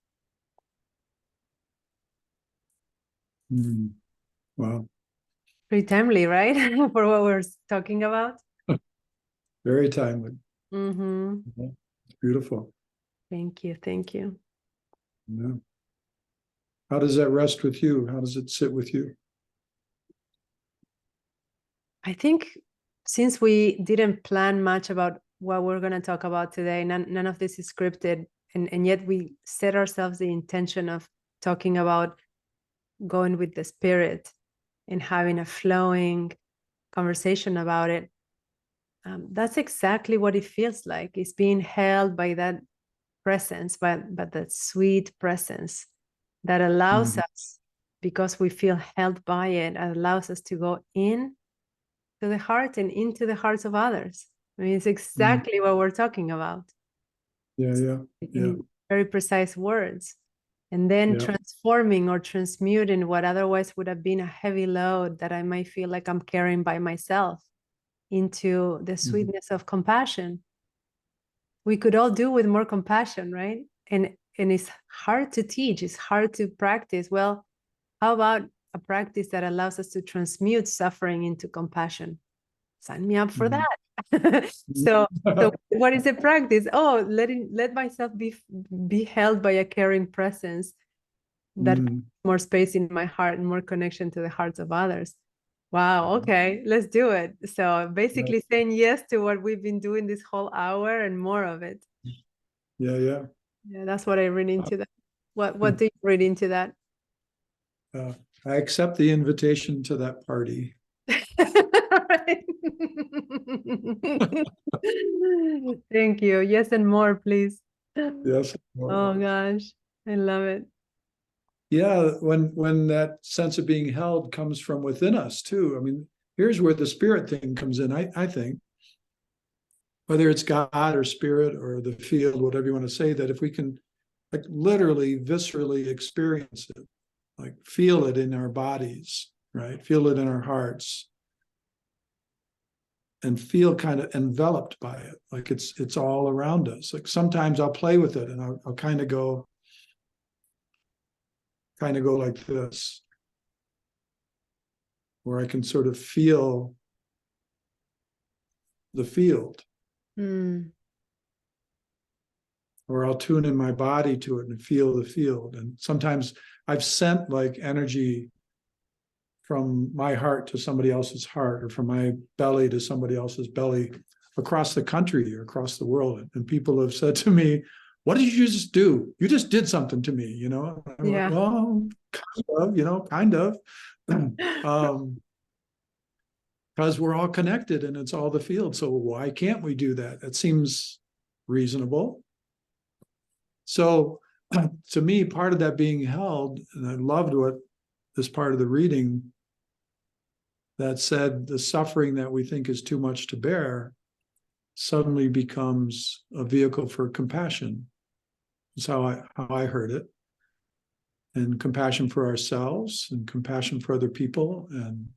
Wow. Pretty timely, right? For what we're talking about. Very timely. It's beautiful. Thank you. Thank you. Yeah. How does that rest with you? How does it sit with you? I think since we didn't plan much about what we're going to talk about today, none of this is scripted, and yet we set ourselves the intention of talking about going with the spirit and having a flowing conversation about it. that's exactly what it feels like. It's being held by that presence, but that sweet presence that allows us, because we feel held by it, allows us to go in to the heart and into the hearts of others. I mean, it's exactly what we're talking about. Yeah. In very precise words. And then transforming or transmuting what otherwise would have been a heavy load that I might feel like I'm carrying by myself into the sweetness of compassion. We could all do with more compassion, right? And it's hard to teach, it's hard to practice. Well, how about a practice that allows us to transmute suffering into compassion? Sign me up for that. So what is the practice? Oh, let myself be held by a caring presence that more space in my heart and more connection to the hearts of others. Wow, okay, let's do it. So basically saying yes to what we've been doing this whole hour and more of it. Yeah, that's what I read into that. What do you read into that? I accept the invitation to that party. Thank you. Yes, and more, please. Yes. Oh gosh, I love it. Yeah, when that sense of being held comes from within us too. I mean, here's where the spirit thing comes in, I think. Whether it's God or spirit or the field, whatever you want to say, that if we can like literally, viscerally experience it, like feel it in our bodies, right? Feel it in our hearts, and feel kind of enveloped by it, like it's all around us. Like sometimes I'll play with it and I'll kind of go like this, where I can sort of feel the field. Or I'll tune in my body to it and feel the field. And sometimes I've sent like energy from my heart to somebody else's heart, or from my belly to somebody else's belly, across the country or across the world. And people have said to me, what did you just do? You just did something to me, you know? I'm like, well, kind of. Because we're all connected and it's all the field. So why can't we do that? It seems reasonable. So to me, part of that being held, and I loved what this part of the reading that said the suffering that we think is too much to bear suddenly becomes a vehicle for compassion. That's how I heard it. And compassion for ourselves and compassion for other people. And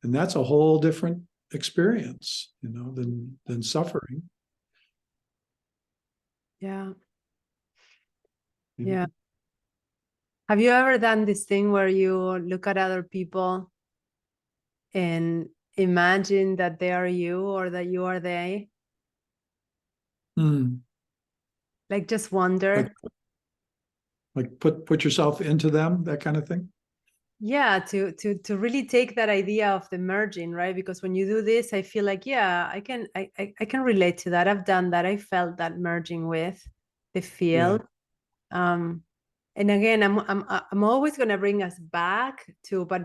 that's a whole different experience, than suffering. Yeah. Have you ever done this thing where you look at other people and imagine that they are you or that you are they? Like just wonder. Like put yourself into them, that kind of thing? Yeah, to really take that idea of the merging, right? Because when you do this, I feel like, yeah, I can relate to that. I've done that. I felt that merging with the field. And again, I'm always going to bring us back to, but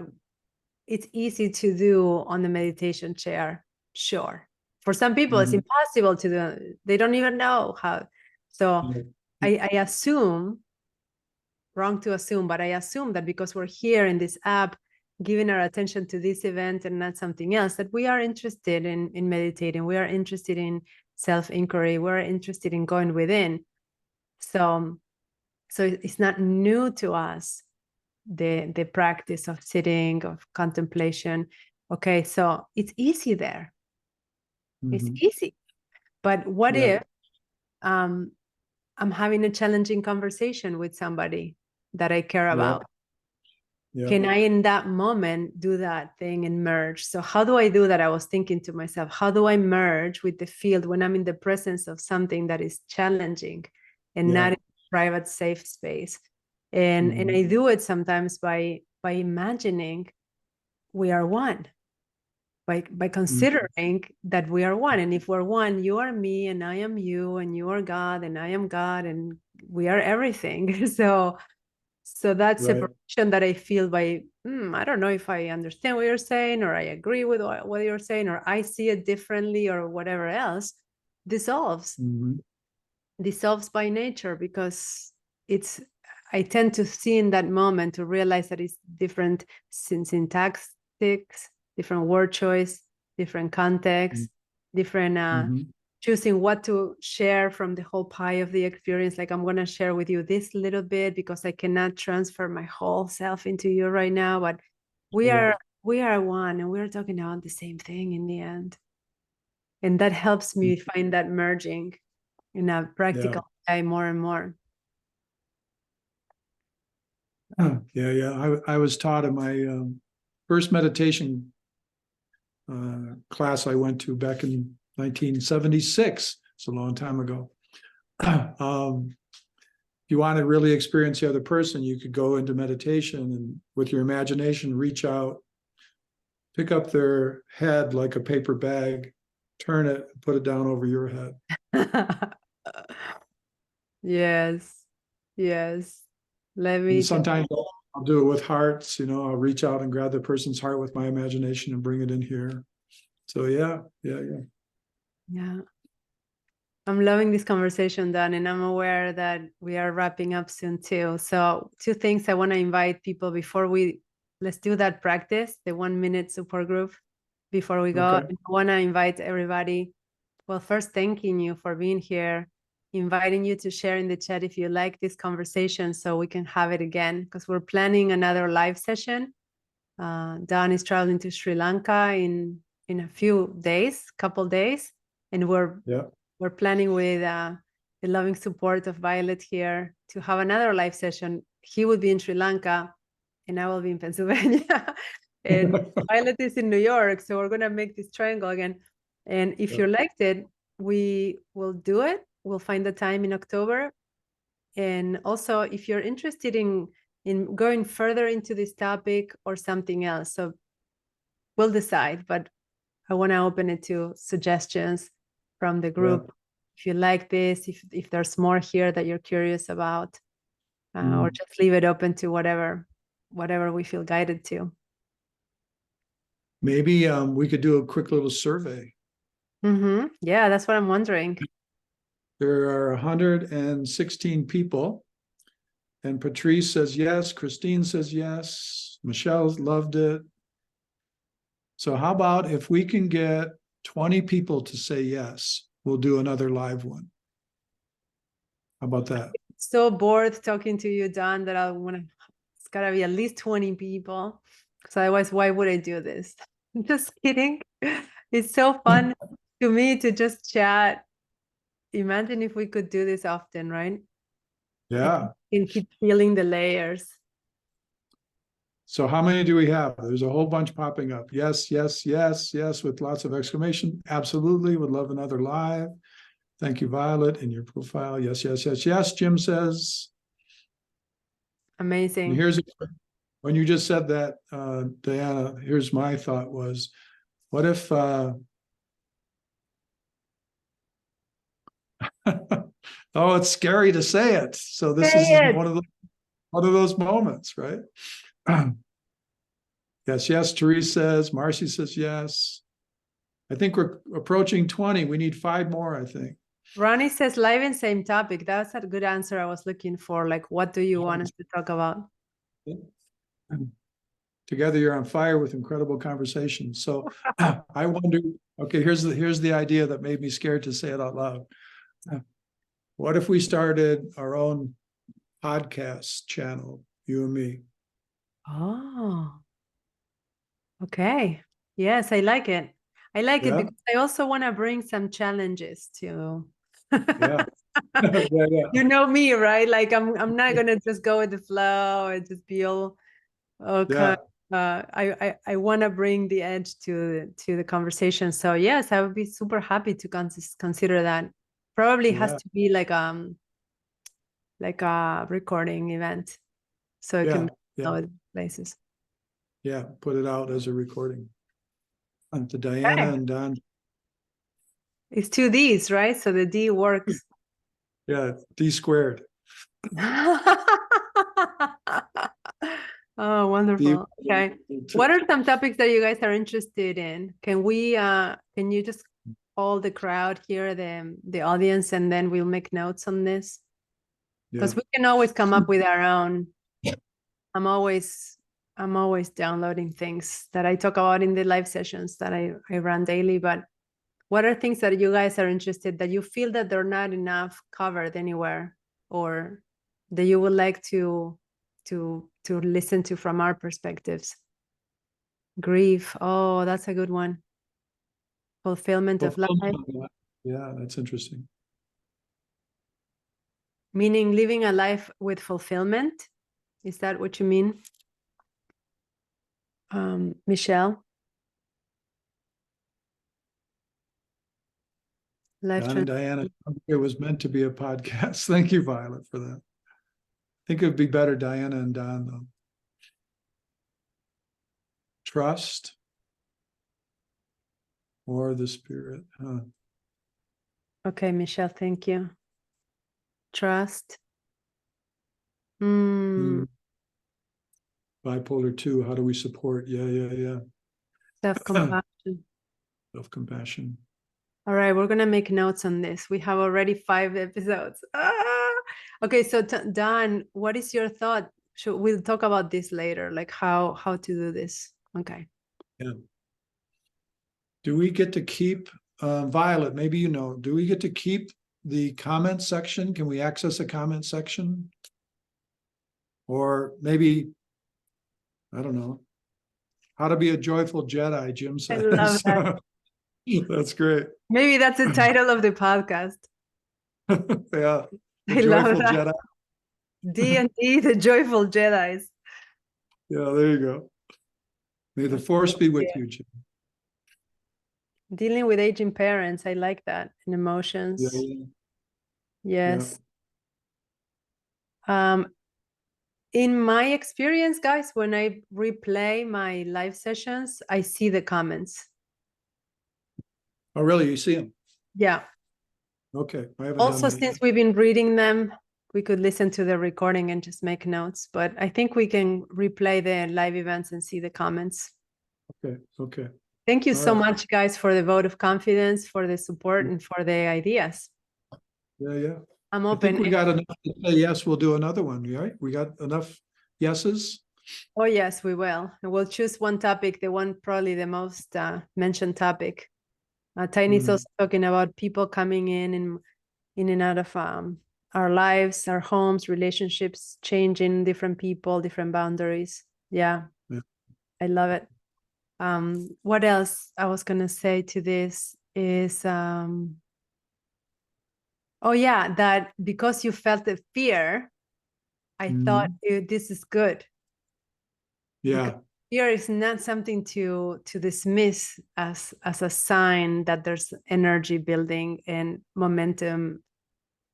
it's easy to do on the meditation chair. Sure. For some people, it's impossible to do. They don't even know how. So I assume, wrong to assume, but I assume that because we're here in this app, giving our attention to this event and not something else, that we are interested in meditating. We are interested in self-inquiry. We're interested in going within. So it's not new to us, the practice of sitting, of contemplation. Okay, so it's easy there. It's easy. But what if I'm having a challenging conversation with somebody that I care about? Can I, in that moment, do that thing and merge? So how do I do that? I was thinking to myself, how do I merge with the field when I'm in the presence of something that is challenging and not in a private, safe space? And I do it sometimes by imagining we are one, by considering that we are one. And if we're one, you are me and I am you, and you are God and I am God, and we are everything. So So that Right. separation that I feel by, I don't know if I understand what you're saying, or I agree with what you're saying, or I see it differently, or whatever else, dissolves. Mhm. Dissolves by nature, because I tend to see in that moment, to realize that it's different syntactics, different word choice, different context, different Mhm. choosing what to share from the whole pie of the experience. Like, I'm going to share with you this little bit because I cannot transfer my whole self into you right now, but we Sure. are one, and we're talking about the same thing in the end. And that helps me find that merging in a practical way more and more. Yeah. I was taught in my first meditation class I went to back in 1976. It's a long time ago. If you want to really experience the other person, you could go into meditation and with your imagination, reach out, pick up their head like a paper bag, turn it, put it down over your head. Yes. Let me And sometimes I'll do it with hearts, I'll reach out and grab the person's heart with my imagination and bring it in here. So yeah. Yeah. I'm loving this conversation, Dan, and I'm aware that we are wrapping up soon too. So 2 things I want to invite people before let's do that practice, the 1 minute support group before we go. Okay. And I want to invite everybody. Well, first, thanking you for being here, inviting you to share in the chat if you like this conversation so we can have it again, because we're planning another live session. Dan is traveling to Sri Lanka in a few days, couple days, and we're planning with the loving support of Violet here to have another live session. He will be in Sri Lanka and I will be in Pennsylvania. And Violet is in New York. So we're going to make this triangle again. And if you're liked it, we will do it. We'll find the time in October. And also, if you're interested in going further into this topic or something else, so we'll decide. But I want to open it to suggestions from the group. If you like this, if there's more here that you're curious about, or just leave it open to whatever we feel guided to. Maybe we could do a quick little survey. Yeah, that's what I'm wondering. There are 116 people, and Patrice says yes, Christine says yes, Michelle loved it. So how about if we can get 20 people to say yes, we'll do another live one. How about that? So bored talking to you, Don, that it's gotta be at least 20 people. So otherwise, why would I do this? Just kidding. It's so fun to me to just chat. Imagine if we could do this often, right? Yeah. And keep peeling the layers. So how many do we have? There's a whole bunch popping up. Yes, with lots of exclamation. Absolutely, would love another live. Thank you, Violet, in your profile. Yes, Jim says. Amazing. And here's, when you just said that, Dayana, here's my thought was, what if, oh, it's scary to say it. So this is one of those moments, right? Yes, Therese says, Marcy says yes. I think we're approaching 20. We need 5 more, I think. Ronnie says live and same topic. That's a good answer I was looking for. Like, what do you want us to talk about? Together you're on fire with incredible conversations. So I wonder, okay, here's the idea that made me scared to say it out loud. What if we started our own podcast channel, you and me? Oh, okay. Yes, I like it. I like it because I also want to bring some challenges to. Yeah. You know me, right? Like I'm not gonna just go with the flow and just be all okay. I want to bring the edge to the conversation. So yes, I would be super happy to consider that. Probably has to be like a recording event, so it can be other places. Yeah, put it out as a recording. And to Dayana and Don. It's 2 Ds, right? So the D works. Yeah, D squared. Oh, wonderful. Okay. What are some topics that you guys are interested in? Can you just hold the crowd here, the audience, and then we'll make notes on this? Because we can always come up with our own. I'm always downloading things that I talk about in the live sessions that I run daily. But what are things that you guys are interested, that you feel that they're not enough covered anywhere, or that you would like to listen to from our perspectives? Grief. Oh, that's a good one. Fulfillment of life. Yeah, that's interesting. Meaning living a life with fulfillment. Is that what you mean? Michelle? Life Don and Diana, it was meant to be a podcast. Thank you, Violet, for that. I think it would be better Diana and Don, though. Trust or the spirit. Huh. Okay, Michelle, thank you. Trust. Mm, Bipolar 2, how do we support? Yeah. self-compassion. Self-compassion. All right, we're gonna make notes on this. We have already 5 episodes. Okay, so Don, what is your thought? We'll talk about this later, like how to do this. Okay. Yeah. Do we get to keep, Violet, maybe you know, do we get to keep the comment section? Can we access a comment section? Or maybe, I don't know, how to be a joyful Jedi, Jim says. I love that. That's great. Maybe that's the title of the podcast. Yeah. The I love joyful that. Jedi. D&D, the joyful Jedis. Yeah, there you go. May the force be with you, Jim. Dealing with aging parents, I like that. And emotions. Yeah. Yes. In my experience, guys, when I replay my live sessions, I see the comments. Oh, really? You see them? Yeah. Okay. I haven't Also, done that since yet. we've been reading them, we could listen to the recording and just make notes. But I think we can replay the live events and see the comments. Okay. Thank you All so right. much, guys, for the vote of confidence, for the support, and for the ideas. Yeah. I'm I think open. we got enough to say yes, we'll do another one, right? We got enough yeses? Oh, yes, we will. And we'll choose one topic, the one probably the most mentioned topic. Tiny's also talking about people coming in and out of our lives, our homes, relationships, changing, different people, different boundaries. Yeah. I love it. What else I was gonna say to this is, oh yeah, that because you felt the fear, I thought this is good. Yeah. Because fear is not something to dismiss as a sign that there's energy building and momentum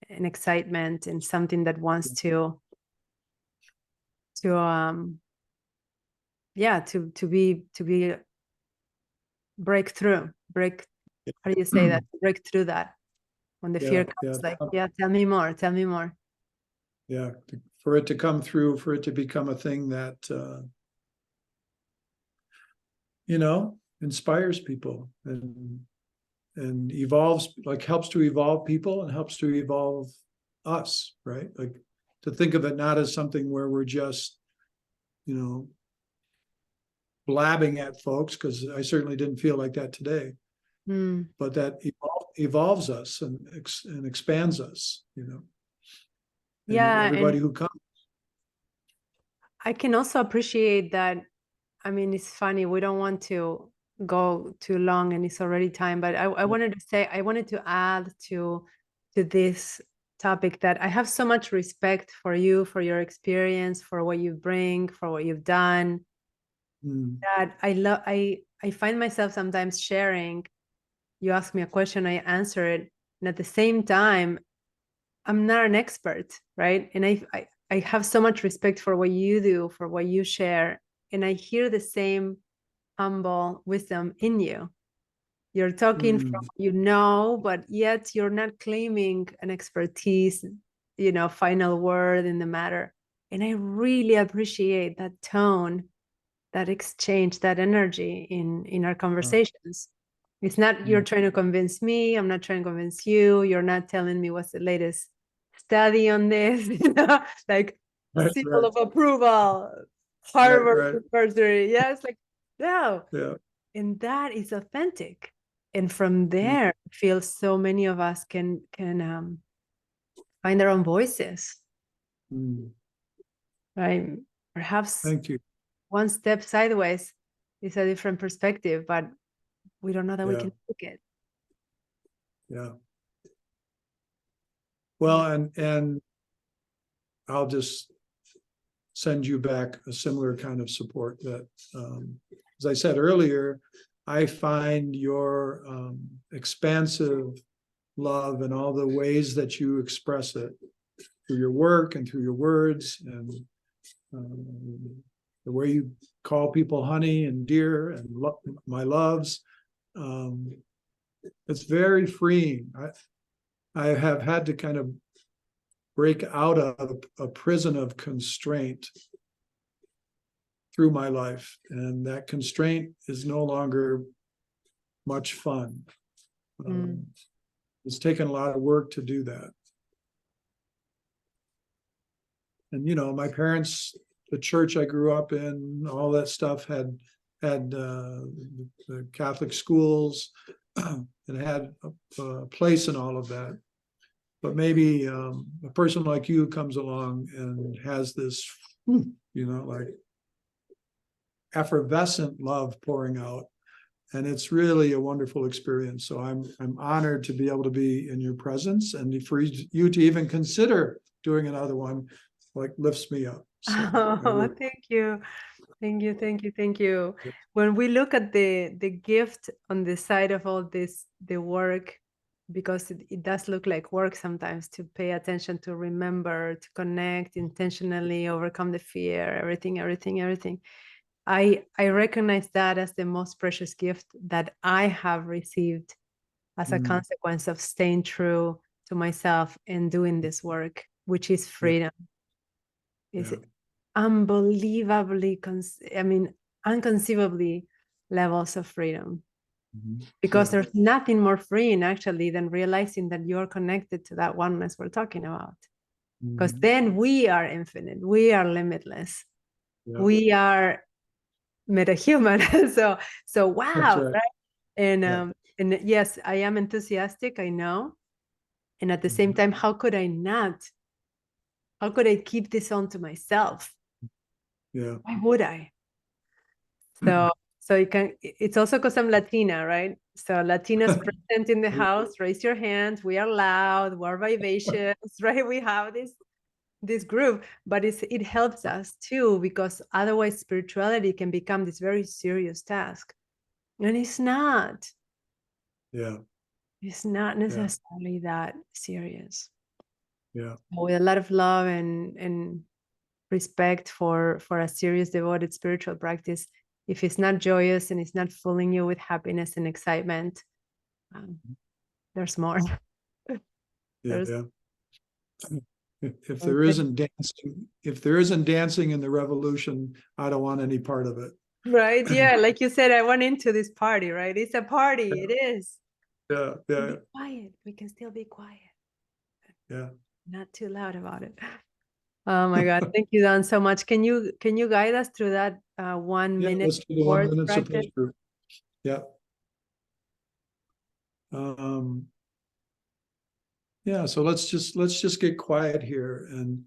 and excitement and something that wants to be breakthrough. How do you say that? Break through that when the fear comes, like, yeah, tell me more. Yeah, for it to come through, for it to become a thing that inspires people and evolves, like helps to evolve people and helps to evolve us, right? Like to think of it not as something where we're just, blabbing at folks, because I certainly didn't feel like that today, but that evolves us and expands us, Yeah, everybody and who comes. I can also appreciate that. I mean, it's funny, we don't want to go too long and it's already time, but I wanted to add to this topic that I have so much respect for you, for your experience, for what you bring, for what you've done, that I find myself sometimes sharing. You ask me a question, I answer it, and at the same time, I'm not an expert, right? And I have so much respect for what you do, for what you share, and I hear the same humble wisdom in you. You're talking from, but yet you're not claiming an expertise, final word in the matter. And I really appreciate that tone, that exchange, that energy in our conversations. It's not you're trying to convince me, I'm not trying to convince you, you're not telling me what's the latest study on this, like seal of approval, Harvard University. Yes, like no. Yeah. And that is authentic. And from there, I feel so many of us can find their own voices. Right? Perhaps Thank you. one step sideways is a different perspective, but we don't know that we can take it. Yeah. Well, and I'll just send you back a similar kind of support that, as I said earlier, I find your expansive love and all the ways that you express it through your work and through your words, and the way you call people honey and dear and my loves. It's very freeing. I have had to kind of break out of a prison of constraint through my life, and that constraint is no longer much fun. It's taken a lot of work to do that. And, you know, my parents, the church I grew up in, all that stuff had the Catholic schools, and had a place in all of that. But maybe a person like you comes along and has this, you know, like effervescent love pouring out, and it's really a wonderful experience. So I'm honored to be able to be in your presence, and for you to even consider doing another one, like, lifts me up. So Oh, thank you. Thank you, thank you, thank you. When we look at the gift on the side of all this, the work, because it does look like work sometimes, to pay attention, to remember, to connect intentionally, overcome the fear, everything. I recognize that as the most precious gift that I have received as a consequence of staying true to myself and doing this work, which is freedom. Is unbelievably, unconceivably levels of freedom. Because there's nothing more freeing actually than realizing that you're connected to that oneness we're talking about. Because then we are infinite, we are limitless, we are metahuman. so wow, right? And yes, I am enthusiastic, I know. And at the same time, how could I keep this on to myself? Why would I? So it's also because I'm Latina, right? So Latinas present in the house, raise your hands. We are loud, we're vivacious, right? We have this group, but it helps us too, because otherwise spirituality can become this very serious task. And it's not. It's not necessarily that serious. With a lot of love and respect for a serious, devoted spiritual practice, if it's not joyous and it's not filling you with happiness and excitement, there's more. If there isn't dancing in the revolution, I don't want any part of it. Right? Yeah, like you said, I went into this party, right? It's a party. It is. Be quiet. We can still be quiet. Not too loud about it. Oh my God! Thank you, Don, so much. Can you guide us through that 1 minute? Let's do the 1 minute practice? support group. So let's just get quiet here. And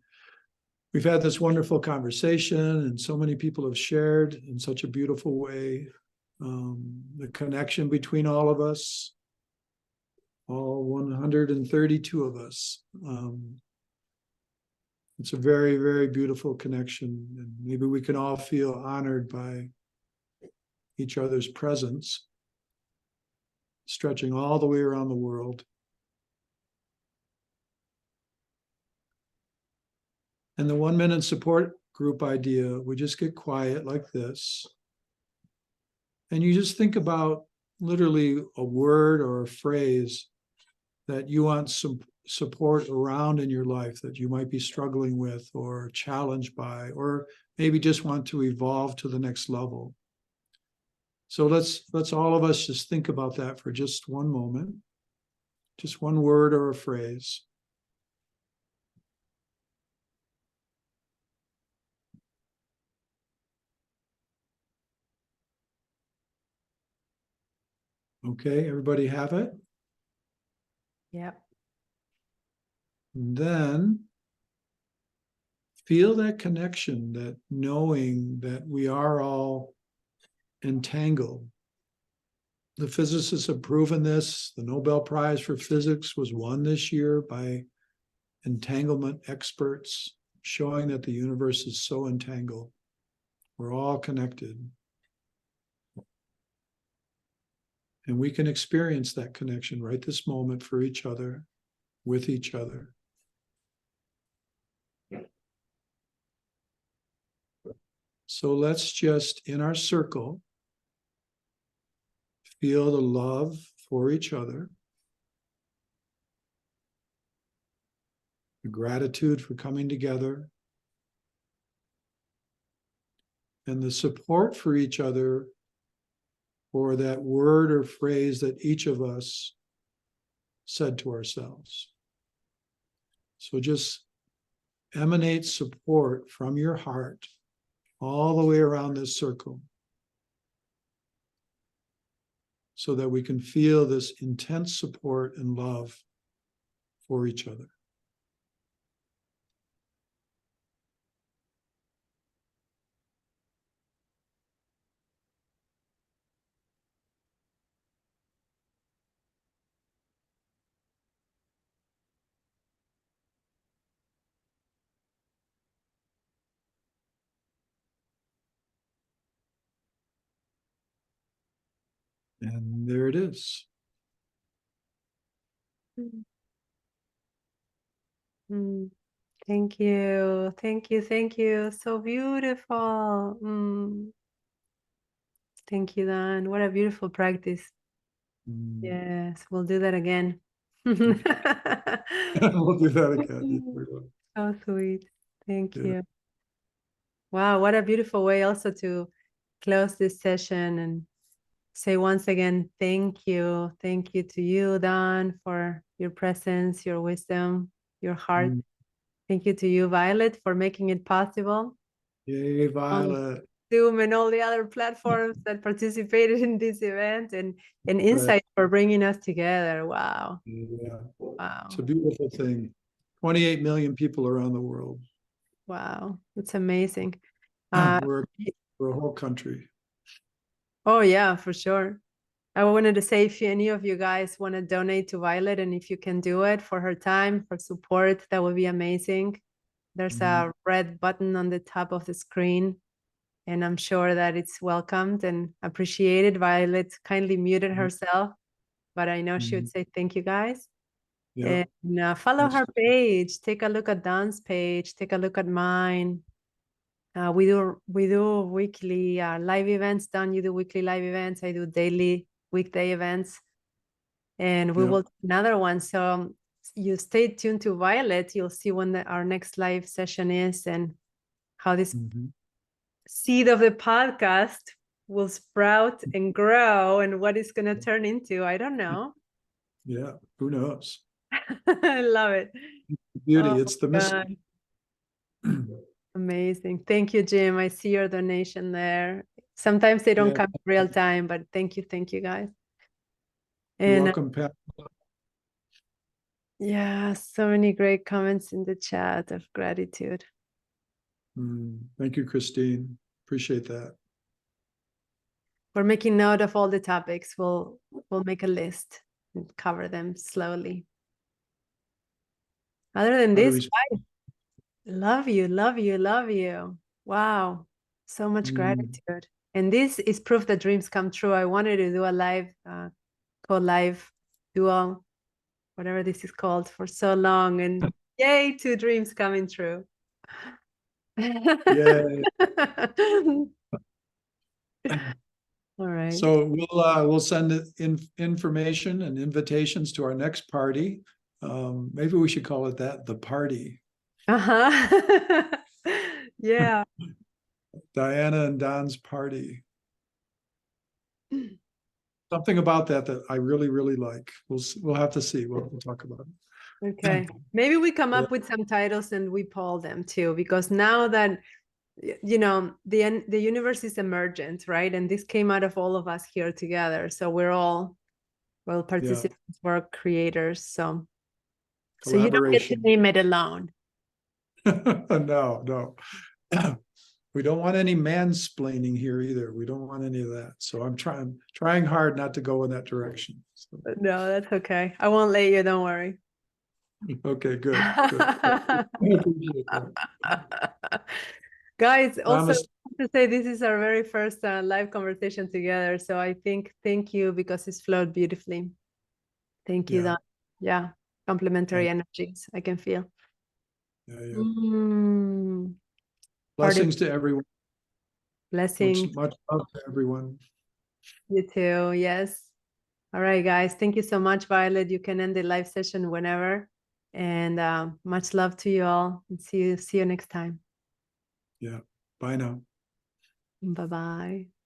we've had this wonderful conversation, and so many people have shared in such a beautiful way the connection between all of us, all 132 of us. It's a very, very beautiful connection, and maybe we can all feel honored by each other's presence, stretching all the way around the world. And the 1 minute support group idea, we just get quiet like this. And you just think about literally a word or a phrase that you want support around in your life that you might be struggling with or challenged by, or maybe just want to evolve to the next level. So let's all of us just think about that for just one moment, just one word or a phrase. Okay, everybody have it? Yep. And then feel that connection, that knowing that we are all entangled. The physicists have proven this. The Nobel Prize for Physics was won this year by entanglement experts, showing that the universe is so entangled. We're all connected. And we can experience that connection right this moment for each other, with each other. So let's just, in our circle, feel the love for each other, the gratitude for coming together, and the support for each other for that word or phrase that each of us said to ourselves. So just emanate support from your heart all the way around this circle, so that we can feel this intense support and love for each other. And there it is. Mm. Thank you. Thank you. Thank you. So beautiful. Thank you, Dan. What a beautiful practice. Yes, we'll do that again. We'll do that again. So sweet. Thank Yeah. you. Wow, what a beautiful way also to close this session and say once again, thank you. Thank you to you, Dan, for your presence, your wisdom, your heart. Thank you to you, Violet, for making it possible. Yay, Violet. Zoom and all the other platforms that participated in this event, and Insight for bringing us together. Wow. Yeah. Wow. It's a beautiful thing. 28 million people around the world. Wow. It's amazing. We're a whole country. Oh, yeah, for sure. I wanted to say, if any of you guys want to donate to Violet, and if you can do it for her time, for support, that would be amazing. There's a red button on the top of the screen, and I'm sure that it's welcomed and appreciated. Violet kindly muted herself, but I know she would say thank you, guys. Yeah. And follow her page. Take a look at Dawn's page. Take a look at mine. We do weekly live events. Dawn, you do weekly live events. I do daily weekday events, and we will do another one. So you stay tuned to Violet. You'll see when our next live session is, and how this seed of the podcast will sprout and grow, and what it's going to turn into. I don't know. Yeah, who knows? I love it. Beauty, it's the mystery. Amazing. Thank you, Jim. I see your donation there. Sometimes they don't come in real time, but thank you, guys. You're welcome, Pat. Yeah, so many great comments in the chat of gratitude. Thank you, Christine. Appreciate that. We're making note of all the topics. We'll make a list and cover them slowly. Other than this, love you, love you, love you. Wow, so much gratitude. And this is proof that dreams come true. I wanted to do a live, co-live duo, whatever this is called, for so long, and yay, 2 dreams coming true. Yay. All right. So we'll send information and invitations to our next party Maybe we should call it that, the party. Uh-huh. Yeah. Diana and Don's party. Something about that I really, really like. We'll have to see. We'll talk about it. Okay. Maybe we come Yeah. up with some titles and we poll them too, because now that you know the universe is emergent, right? And this came out of all of us here together. So we're all participants, we're creators. So you don't get to Collaboration. name it alone. No, no. We don't want any mansplaining here either. We don't want any of that. So I'm trying hard not to go in that direction. So, No, that's okay. I won't let you, don't worry. okay, good. I appreciate that. Guys, also Promise. to say this is our very first live conversation together. So I think thank you because it's flowed beautifully. Thank you, Yeah. Don. Yeah, complementary Yeah. energies I can feel. Yeah. Party Blessings to everyone. blessing. Much love to everyone. You too. Yes. All right, guys. Thank you so much, Violet. You can end the live session whenever. And much love to you all. And see you next time. Yeah. Bye now. Bye-bye.